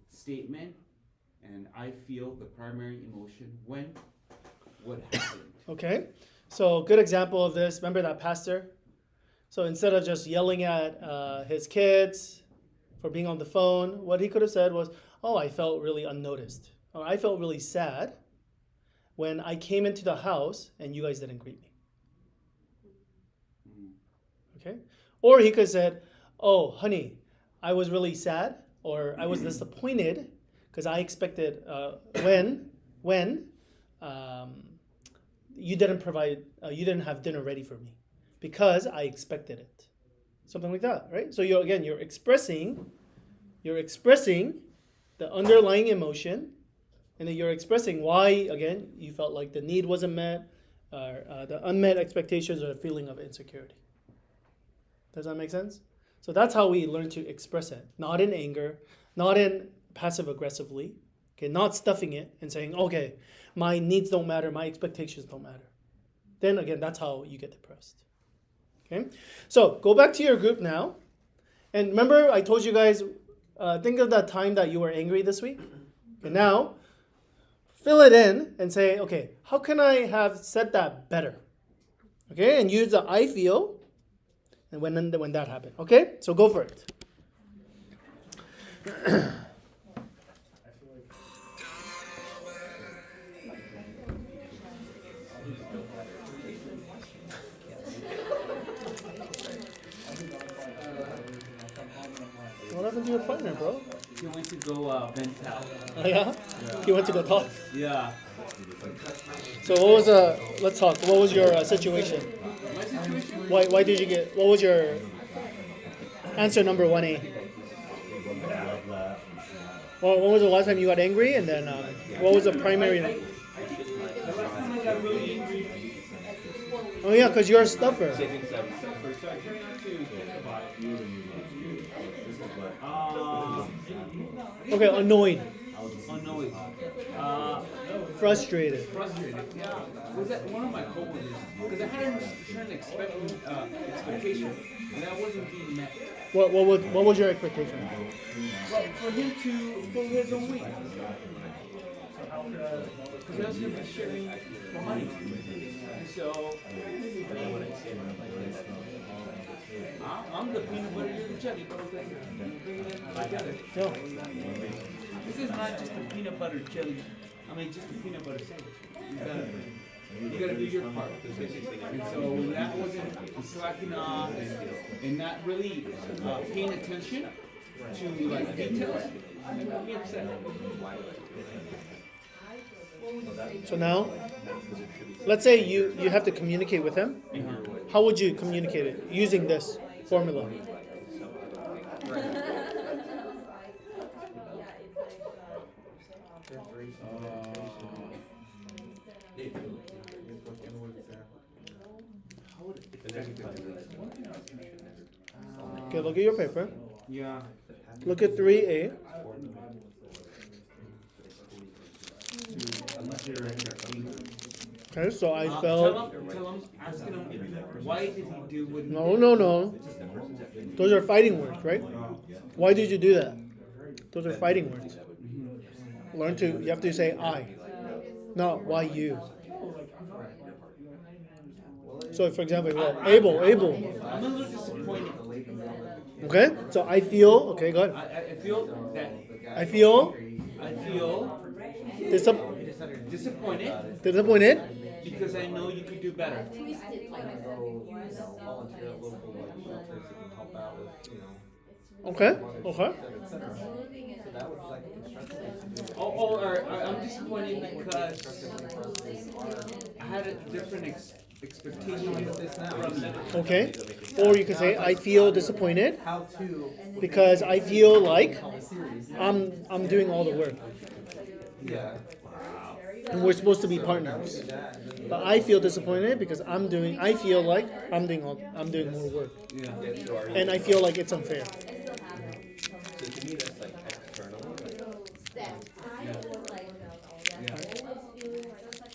[SPEAKER 5] statement, and I feel the primary emotion when what happened.
[SPEAKER 1] Okay, so good example of this. Remember that pastor? So instead of just yelling at his kids for being on the phone, what he could have said was, "Oh, I felt really unnoticed, or I felt really sad when I came into the house and you guys didn't greet me." Okay, or he could have said, "Oh, honey, I was really sad, or I was disappointed because I expected when you didn't provide, you didn't have dinner ready for me because I expected it." Something like that, right? So you're expressing the underlying emotion, and then you're expressing why, again, you felt like the need wasn't met, or the unmet expectations, or the feeling of insecurity. Does that make sense? So that's how we learn to express it, not in anger, not in passive aggressively, okay, not stuffing it and saying, okay, my needs don't matter, my expectations don't matter. Then again, that's how you get depressed. Okay, so go back to your group now, and remember I told you guys, think of that time that you were angry this week. Okay, now fill it in and say, okay, how can I have said that better? Okay, and use the I feel, and when that happened. Okay, so go for it.
[SPEAKER 9] I feel like
[SPEAKER 1] What happened to your partner, bro?
[SPEAKER 5] He went to go vent out.
[SPEAKER 1] Oh, yeah? You went to go talk.
[SPEAKER 5] Yeah.
[SPEAKER 1] So what was let's talk. What was your situation?
[SPEAKER 5] My situation?
[SPEAKER 1] Why did you get? What was your answer number 1A? Well, when was the last time you got angry, and then what was the primary?
[SPEAKER 5] The last time I got really angry.
[SPEAKER 1] Oh yeah, because you're a stuffer.
[SPEAKER 5] So I try not to think about it.
[SPEAKER 1] Okay, annoyed,
[SPEAKER 5] Annoyed.
[SPEAKER 1] frustrated.
[SPEAKER 5] Frustrated. Yeah. Was that one of my coworkers? Because I had a certain expectation, and that wasn't being met.
[SPEAKER 1] What was your expectation?
[SPEAKER 5] Well, for him to go his own way.
[SPEAKER 9] so how could I?
[SPEAKER 5] Because I was going to be sharing the money. And so, I'm the peanut butter, you're the jelly, but we're going to bring it together.
[SPEAKER 1] No.
[SPEAKER 5] This is not just a peanut butter jelly. I mean, just a peanut butter sandwich. You gotta do your part. And so when that wasn't slacking off and not really paying attention to like details, it made me upset.
[SPEAKER 1] So now, let's say you have to communicate with him. How would you communicate it using this formula? Okay, look at your paper.
[SPEAKER 5] Yeah.
[SPEAKER 1] Look at 3A. Okay, so I felt.
[SPEAKER 5] Tell him, asking him, why did he do what he did?
[SPEAKER 1] No. Those are fighting words, right? Why did you do that? Those are fighting words. You have to say I, not why you. So, for example, Abel.
[SPEAKER 5] I'm a little disappointed.
[SPEAKER 1] Okay, so I feel. Okay, go ahead.
[SPEAKER 5] I feel that.
[SPEAKER 1] I feel disappointed.
[SPEAKER 5] Because I know you could do better.
[SPEAKER 1] Okay.
[SPEAKER 5] I'm disappointed because I had a different expectation from you.
[SPEAKER 1] Okay. Or you could say I feel disappointed because I feel like I'm doing all the work.
[SPEAKER 6] Yeah.
[SPEAKER 1] And we're supposed to be partners. But I feel disappointed because I feel like I'm doing more work.
[SPEAKER 5] Yeah.
[SPEAKER 1] And I feel like it's unfair.
[SPEAKER 4] So to me, that's like external.
[SPEAKER 5] Yeah.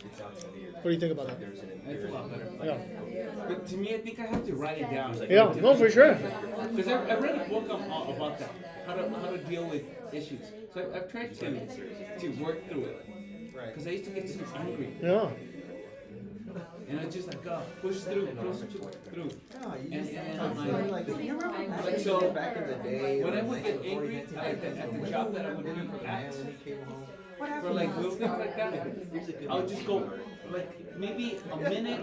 [SPEAKER 4] It's outside of your
[SPEAKER 1] What do you think about that?
[SPEAKER 4] There's an
[SPEAKER 5] That's a lot better.
[SPEAKER 1] Yeah.
[SPEAKER 5] But to me, I think I have to write it down.
[SPEAKER 1] Yeah, no, for sure.
[SPEAKER 5] Because I read a book about that, how to deal with issues. So I've tried to work through it.
[SPEAKER 6] Right.
[SPEAKER 5] Because I used to get so angry.
[SPEAKER 1] Yeah.
[SPEAKER 5] And I just like, push through.
[SPEAKER 6] No, you
[SPEAKER 5] And-
[SPEAKER 6] just
[SPEAKER 5] and
[SPEAKER 6] it's
[SPEAKER 5] I'm
[SPEAKER 6] like, you remember back,
[SPEAKER 5] Like, so,
[SPEAKER 6] back in the day
[SPEAKER 5] when I would
[SPEAKER 6] like,
[SPEAKER 5] get
[SPEAKER 6] before
[SPEAKER 5] angry
[SPEAKER 6] he had to
[SPEAKER 5] at
[SPEAKER 6] take
[SPEAKER 5] the
[SPEAKER 6] his
[SPEAKER 5] job that I would
[SPEAKER 6] away
[SPEAKER 5] do
[SPEAKER 6] from the
[SPEAKER 5] at,
[SPEAKER 6] man when he came home.
[SPEAKER 5] for like little things like that, I'll just go like maybe a minute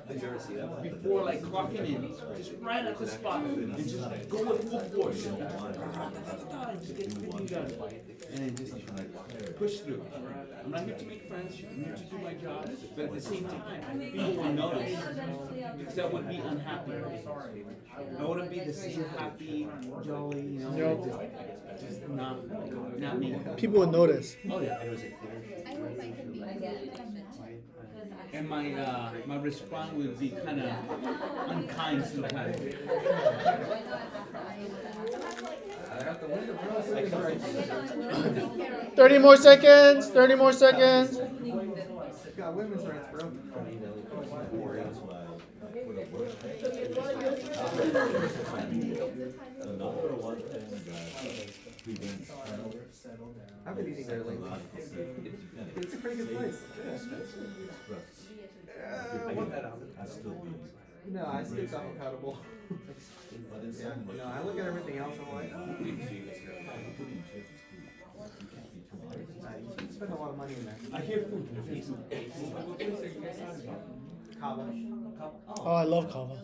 [SPEAKER 4] Did you ever see that one?
[SPEAKER 5] before like clocking in, just right at the spot, and just go with full force. And just get everything done, and then just push through. I'm not here to make friends, I'm here to do my job, but at the same time, people will notice, because I would be unhappy. I wouldn't be the same happy, jolly, you know,
[SPEAKER 1] Nope.
[SPEAKER 5] just not me.
[SPEAKER 1] People would notice.
[SPEAKER 5] Oh yeah.
[SPEAKER 4] It was a dinner.
[SPEAKER 5] And my response would be kind of unkind sometimes.
[SPEAKER 6] I got the window, bro. So it's right.
[SPEAKER 1] 30 more seconds. 30 more seconds.
[SPEAKER 6] Got women's rights, bro.
[SPEAKER 8] That's why for the worst thing, another one thing that prevents
[SPEAKER 6] I've been eating there lately. It's a pretty good place.
[SPEAKER 4] I get that out.
[SPEAKER 8] I still be.
[SPEAKER 6] No, I stick to avocado bowl.
[SPEAKER 8] But in
[SPEAKER 6] Yeah,
[SPEAKER 8] some ways,
[SPEAKER 6] no, I look at everything else. I'm like,
[SPEAKER 8] including churches too. You can't be too much.
[SPEAKER 6] you spend a lot of money in there.
[SPEAKER 5] I hear food. What place are you guys talking about?
[SPEAKER 6] Kava.
[SPEAKER 1] Oh, I love kava.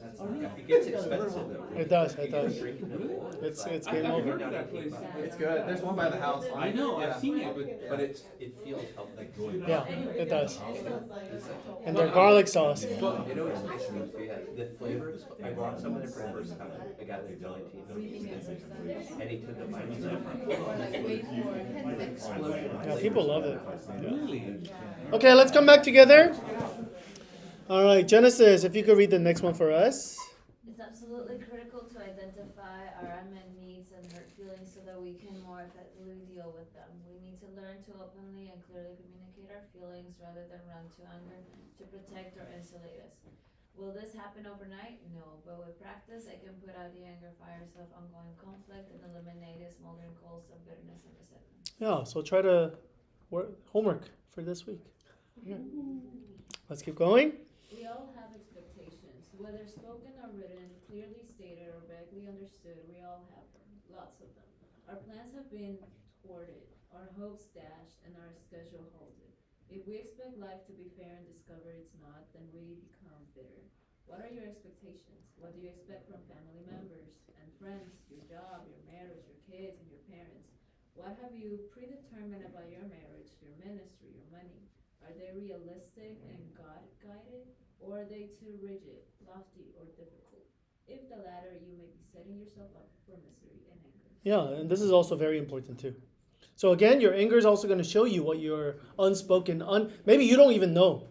[SPEAKER 4] It gets expensive though.
[SPEAKER 1] It does. It does.
[SPEAKER 4] Drinking a bowl.
[SPEAKER 1] It's
[SPEAKER 5] I've
[SPEAKER 1] game
[SPEAKER 5] heard
[SPEAKER 1] over.
[SPEAKER 5] of that place.
[SPEAKER 6] It's good. There's one by the house.
[SPEAKER 5] I know,
[SPEAKER 6] Yeah.
[SPEAKER 5] I've seen it, but it's.
[SPEAKER 4] It feels healthy.
[SPEAKER 8] Like going
[SPEAKER 1] Yeah, it does. And their garlic sauce.
[SPEAKER 4] It always makes me feel the flavor. I brought some of it for the first time. I got it for 19. And he took a bite. Explosion.
[SPEAKER 1] Yeah, people love it.
[SPEAKER 5] Really?
[SPEAKER 1] Okay, let's come back together. All right, Genesis, if you could read the next one for us.
[SPEAKER 7] It's absolutely critical to identify our unmet needs and hurt feelings so that we can more effectively deal with them. We need to learn to openly and clearly communicate our feelings rather than run to anger to protect or insulate us. Will this happen overnight? No, but with practice, I can put out the anger fires of ongoing conflict and eliminate the smoldering coals of bitterness and resentment.
[SPEAKER 1] Yeah, so try to work homework for this week. Yeah. Let's keep going.
[SPEAKER 10] We all have expectations, whether spoken or written, clearly stated or vaguely understood. We all have them, lots of them. Our plans have been thwarted, our hopes dashed, and our schedule halted. If we expect life to be fair and discover it's not, then we become bitter. What are your expectations? What do you expect from family members and friends, your job, your marriage, your kids, and your parents? What have you predetermined about your marriage, your ministry, your money? Are they realistic and God-guided, or are they too rigid, lofty, or difficult? If the latter, you may be setting yourself up for misery and anger.
[SPEAKER 1] Yeah, and this is also very important too. So again, your anger is also going to show you what your unspoken, maybe you don't even know.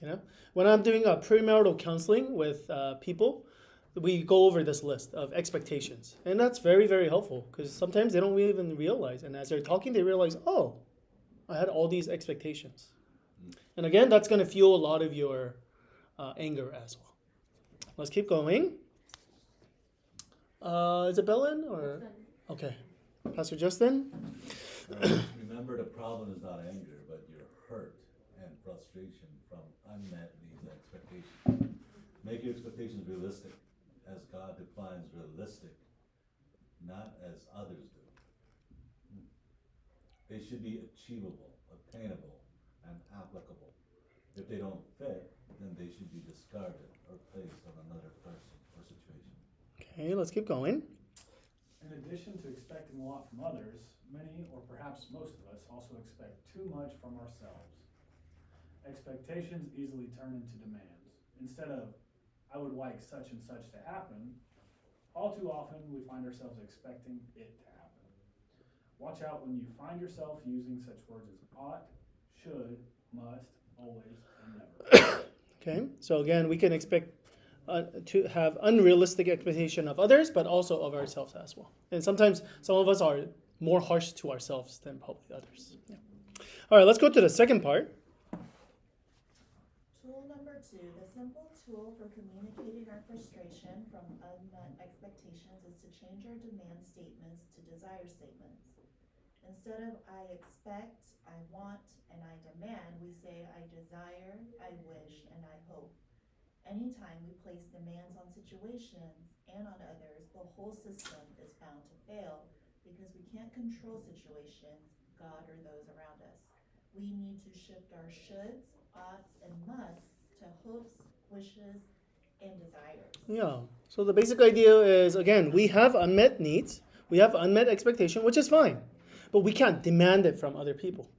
[SPEAKER 1] You know, when I'm doing a premarital counseling with people, we go over this list of expectations, and that's very, very helpful because sometimes they don't even realize, and as they're talking, they realize, oh, I had all these expectations. And again, that's going to fuel a lot of your anger as well. Let's keep going. Is it Belen or? Okay. Pastor Justin?
[SPEAKER 8] Remember, the problem is not anger, but your hurt and frustration from unmet needs and expectations. Make your expectations realistic, as God defines realistic, not as others do. They should be achievable, attainable, and applicable. If they don't fit, then they should be discarded or placed on another person or situation.
[SPEAKER 1] Okay, let's keep going.
[SPEAKER 9] In addition to expecting a lot from others, many, or perhaps most of us, also expect too much from ourselves. Expectations easily turn into demands. Instead of, I would like such and such to happen, all too often we find ourselves expecting it to happen. Watch out when you find yourself using such words as ought, should, must, always, and never.
[SPEAKER 1] Okay, so again, we can expect to have unrealistic expectation of others, but also of ourselves as well. And sometimes some of us are more harsh to ourselves than probably others. Yeah. All right, let's go to the second part.
[SPEAKER 11] Number 2, the simple tool for communicating our frustration from unmet expectations is to change our demand statements to desire statements. Instead of I expect, I want, and I demand, we say I desire, I wish, and I hope. Anytime we place demands on situations and on others, the whole system is bound to fail because we can't control situations, God, or those around us. We need to shift our shoulds, oughts, and musts to hopes, wishes, and desires.
[SPEAKER 1] Yeah. So the basic idea is, again, we have unmet needs, we have unmet expectation, which is fine, but we can't demand it from other people.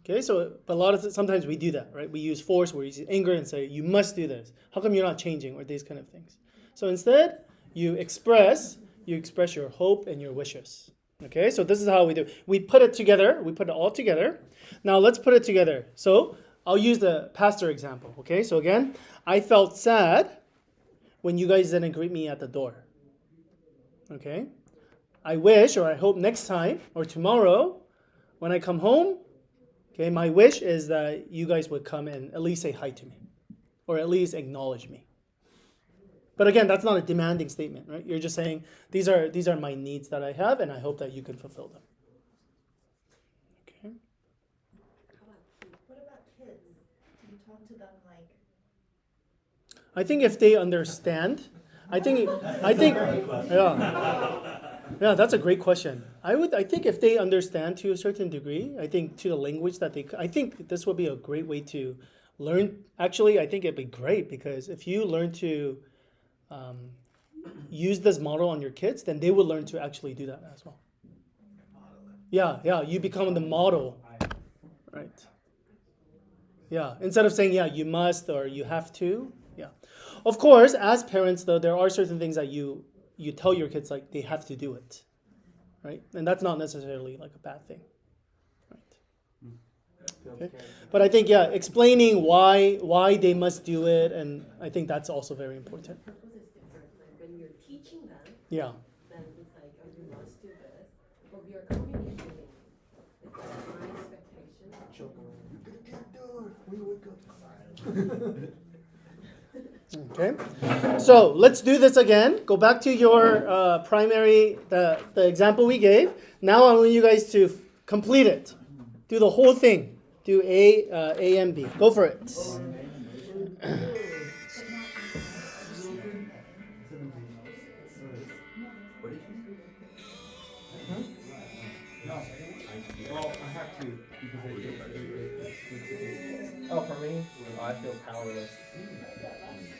[SPEAKER 1] Okay, so but sometimes we do that, right? We use force, we use anger, and say you must do this. How come you're not changing, or these kind of things? So instead, you express your hope and your wishes. Okay, so this is how we do. We put it together. We put it all together. Now let's put it together. So I'll use the pastor example. Okay, so again, I felt sad when you guys didn't greet me at the door. Okay, I wish or I hope next time or tomorrow when I come home, okay, my wish is that you guys would come and at least say hi to me or at least acknowledge me. But again, that's not a demanding statement, right? You're just saying these are my needs that I have, and I hope that you can fulfill them. Okay.
[SPEAKER 11] What about kids? Do you talk to them like?
[SPEAKER 1] I think if they understand, I think, yeah, that's a great question. I think if they understand to a certain degree, I think to the language that I think this would be a great way to learn. Actually, I think it'd be great because if you learn to use this model on your kids, then they will learn to actually do that as well. Yeah, you become the model, right? Yeah, instead of saying, yeah, you must or you have to, yeah. Of course, as parents, though, there are certain things that you tell your kids, like, they have to do it, right? And that's not necessarily, like, a bad thing, right? Okay. But I think, yeah, explaining why they must do it, and I think that's also very important.
[SPEAKER 12] When you're teaching them,
[SPEAKER 1] Yeah.
[SPEAKER 12] then it's like, oh, you must do this. But we are communicating. It's like my expectation.
[SPEAKER 1] Okay, so let's do this again. Go back to your the example we gave. Now I want you guys to complete it. Do the whole thing. Do A and B. Go for it.
[SPEAKER 6] Well, I have to because oh, for me, I feel powerless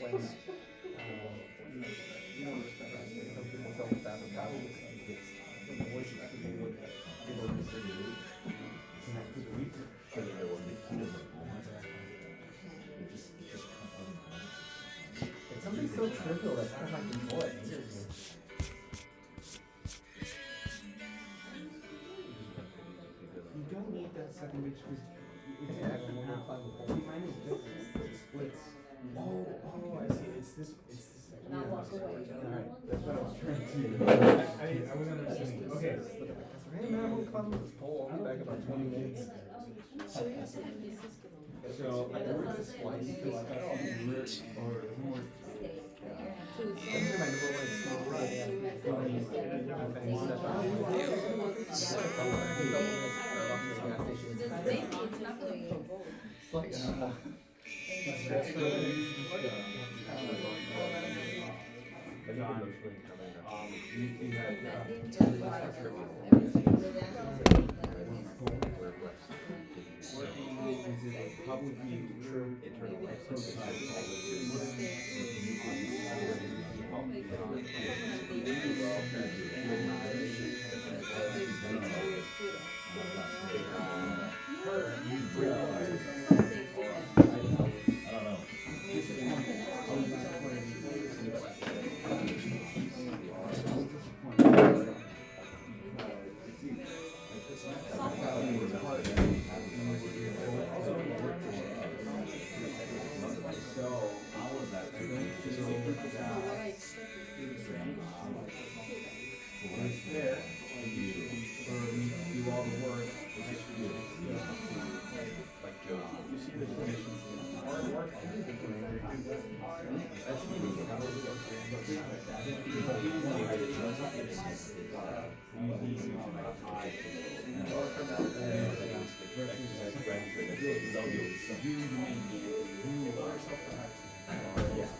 [SPEAKER 6] when you don't respect us. Some people feel that they're powerless. People would it's something so trivial that's kind of like control it. You don't need that second reach because mine is different. It splits. Oh, I see. It's this.
[SPEAKER 12] Not walk away.
[SPEAKER 6] Alright, that's what I was trying to. I was understanding. Okay. Hey man, we'll come to this pole. I'll be back in about 20 minutes. So I work this splice or more. That's my number one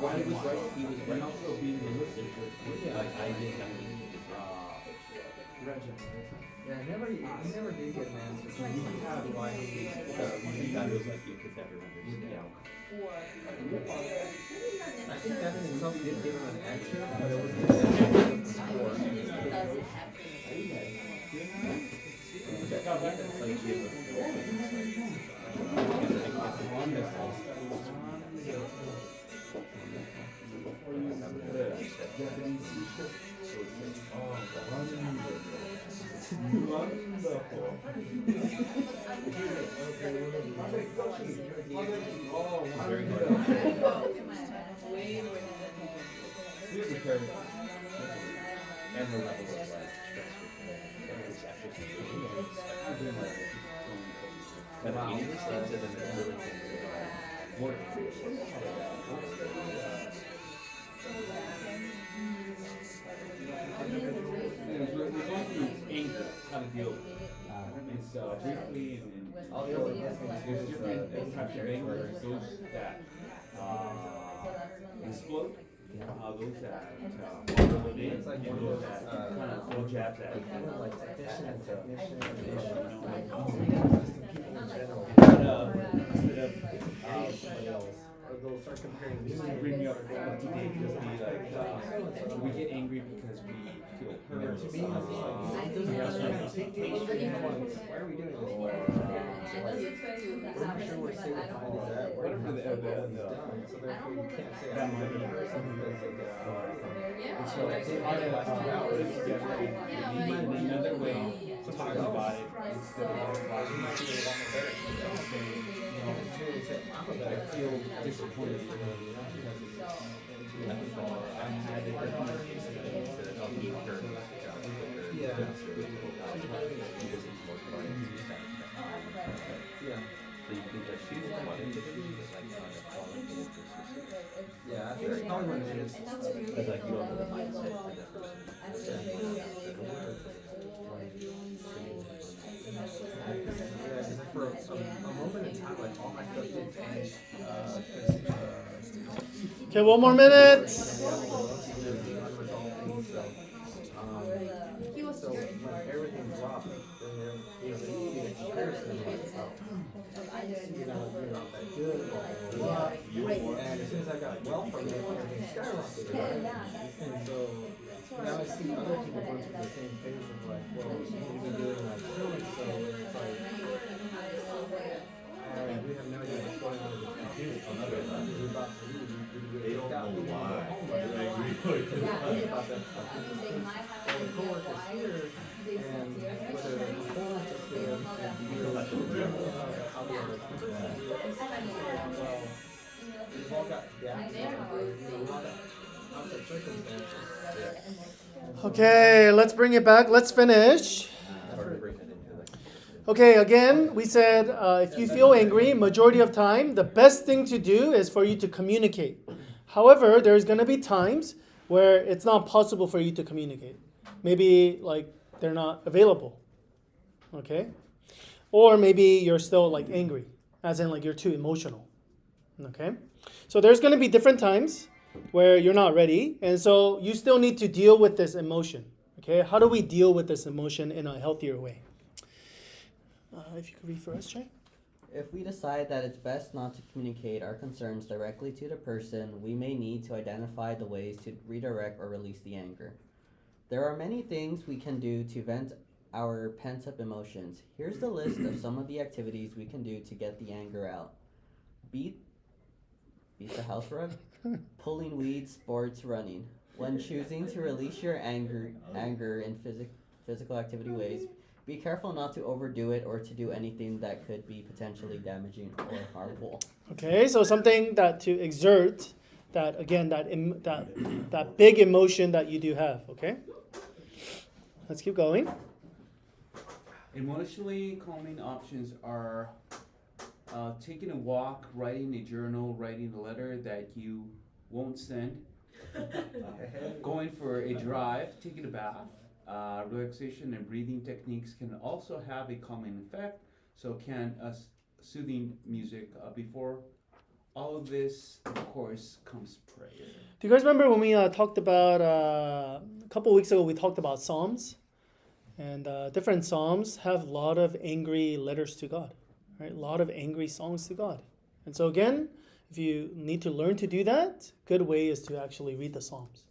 [SPEAKER 4] Well, he was right, he was
[SPEAKER 5] And
[SPEAKER 4] right.
[SPEAKER 5] also being realistic with
[SPEAKER 4] Like, I did have to.
[SPEAKER 6] Yeah, he never did get an answer. So he had why he.
[SPEAKER 4] That was like, you could never understand.
[SPEAKER 6] I think that in itself did give him an answer, but it wasn't an answer before.
[SPEAKER 4] Very hard. And the level of like stress with but he understands it and it really takes it more.
[SPEAKER 5] We're going through anger, how to deal with it. It's briefly and
[SPEAKER 6] All the other
[SPEAKER 5] there's different types of anger. There's those that explode, those that validate,
[SPEAKER 6] It's like
[SPEAKER 5] and
[SPEAKER 6] one of
[SPEAKER 5] those
[SPEAKER 6] those,
[SPEAKER 5] that kind of throw jabs at it.
[SPEAKER 6] kind of like technician and technician and
[SPEAKER 5] You know, like,
[SPEAKER 6] people in general.
[SPEAKER 4] Instead of
[SPEAKER 6] Or they'll start comparing
[SPEAKER 5] this is to bring me up to date, just be like, we get angry because we feel hurt.
[SPEAKER 6] To me, it's just like, it doesn't have to take things for you. Why are we doing this? So, like, I'm sure we're still behind is that we're
[SPEAKER 5] Whatever the-
[SPEAKER 6] done, so therefore you can't say
[SPEAKER 5] That
[SPEAKER 6] I'm
[SPEAKER 5] might
[SPEAKER 6] the
[SPEAKER 5] be-
[SPEAKER 6] person because of
[SPEAKER 5] And so like, they might have last 2 hours together, and another way to talk about it instead of like, saying, you know, I feel disappointed because I had a different
[SPEAKER 6] Yeah.
[SPEAKER 4] So you can just choose one and just choose it like on a qualitative basis.
[SPEAKER 6] Yeah, I think that's probably what it is.
[SPEAKER 4] Because like you don't have the mindset for them.
[SPEAKER 6] Yeah, because for a moment in time, like all my stuff did change.
[SPEAKER 1] Okay, one more minute.
[SPEAKER 6] So when everything dropped, then there, there would be a comparison of like, you're not that good, blah, blah, blah. And as soon as I got well from it, everything skyrocketed. And so now I see other people going through the same phase of like, well, you need to be doing like so and so, and it's like, we have no idea what's going on with this computer. You're about to leave,
[SPEAKER 8] They don't know why. They're angry.
[SPEAKER 6] about that stuff. Well, the coworkers here, and whether the performance is good, and you're like, how the other people do it. Well, we've all got gaps, we've all got outside circumstances.
[SPEAKER 1] Okay, let's bring it back. Let's finish.
[SPEAKER 4] Hard to bring that into like.
[SPEAKER 1] Okay, again, we said if you feel angry, majority of time, the best thing to do is for you to communicate. However, there's going to be times where it's not possible for you to communicate. Maybe like they're not available. Okay? Or maybe you're still like angry, as in like you're too emotional. Okay? So there's going to be different times where you're not ready, and so you still need to deal with this emotion. Okay? How do we deal with this emotion in a healthier way? If you could read for us, Jay.
[SPEAKER 13] If we decide that it's best not to communicate our concerns directly to the person, we may need to identify the ways to redirect or release the anger. There are many things we can do to vent our pent-up emotions. Here's the list of some of the activities we can do to get the anger out. Beat the house rug, pulling weeds, sports, running. When choosing to release your anger in physical activity ways, be careful not to overdo it or to do anything that could be potentially damaging or harmful.
[SPEAKER 1] Okay, so something that to exert that again that big emotion that you do have. Okay, let's keep going.
[SPEAKER 5] Emotionally calming options are taking a walk, writing a journal, writing a letter that you won't send, going for a drive, taking a bath, relaxation and breathing techniques can also have a calming effect. So can soothing music. Before all of this, of course, comes prayer.
[SPEAKER 1] Do you guys remember when we talked about, a couple weeks ago, we talked about Psalms? And different Psalms have a lot of angry letters to God, right? A lot of angry songs to God. And so again, if you need to learn to do that, good way is to actually read the Psalms.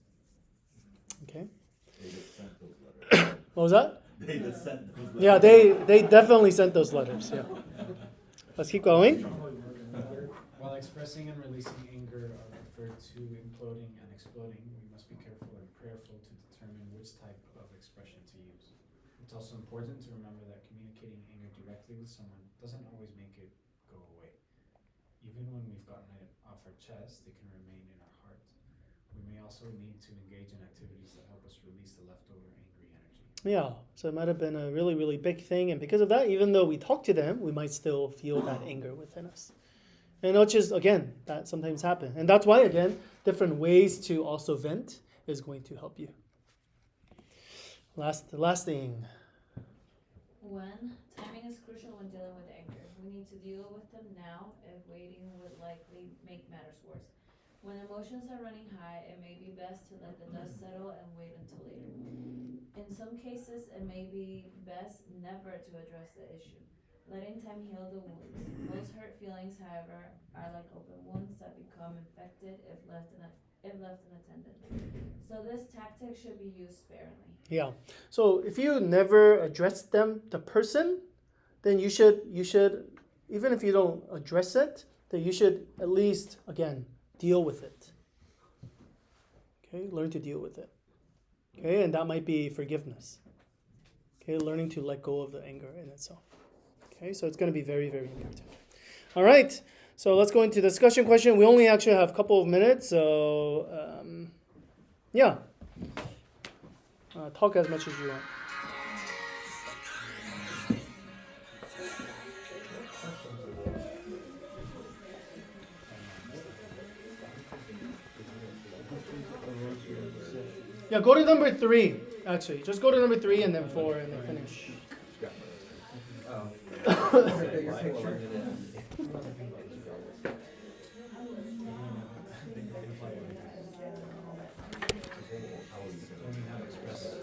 [SPEAKER 1] Okay?
[SPEAKER 8] David sent those letters.
[SPEAKER 1] What was that?
[SPEAKER 8] David sent those letters.
[SPEAKER 1] Yeah, they definitely sent those letters, yeah. Let's keep going.
[SPEAKER 2] While expressing and releasing anger are referred to imploding and exploding, we must be careful and prayerful to determine which type of expression to use. It's also important to remember that communicating anger directly with someone doesn't always make it go away. Even when we've gotten it off our chest, it can remain in our heart. We may also need to engage in activities that help us release the leftover angry energy.
[SPEAKER 1] Yeah, so it might have been a really, really big thing. And because of that, even though we talk to them, we might still feel that anger within us. And which is, again, that sometimes happen. And that's why, again, different ways to also vent is going to help you. The last thing.
[SPEAKER 7] When timing is crucial when dealing with anger. We need to deal with them now, if waiting would likely make matters worse. When emotions are running high, it may be best to let the dust settle and wait until later. In some cases, it may be best never to address the issue, letting time heal the wounds. Most hurt feelings, however, are like open wounds that become infected if left unattended. So this tactic should be used sparingly.
[SPEAKER 1] Yeah. So if you never address the person, then you should, even if you don't address it, then you should at least, again, deal with it. Okay, learn to deal with it. Okay, and that might be forgiveness. Okay, learning to let go of the anger in itself. Okay, so it's going to be very, very important. All right, so let's go into discussion question. We only actually have a couple of minutes, so yeah. Talk as much as you want. Yeah, go to number 3, actually. Just go to number 3 and then 4 and then finish.
[SPEAKER 6] Oh.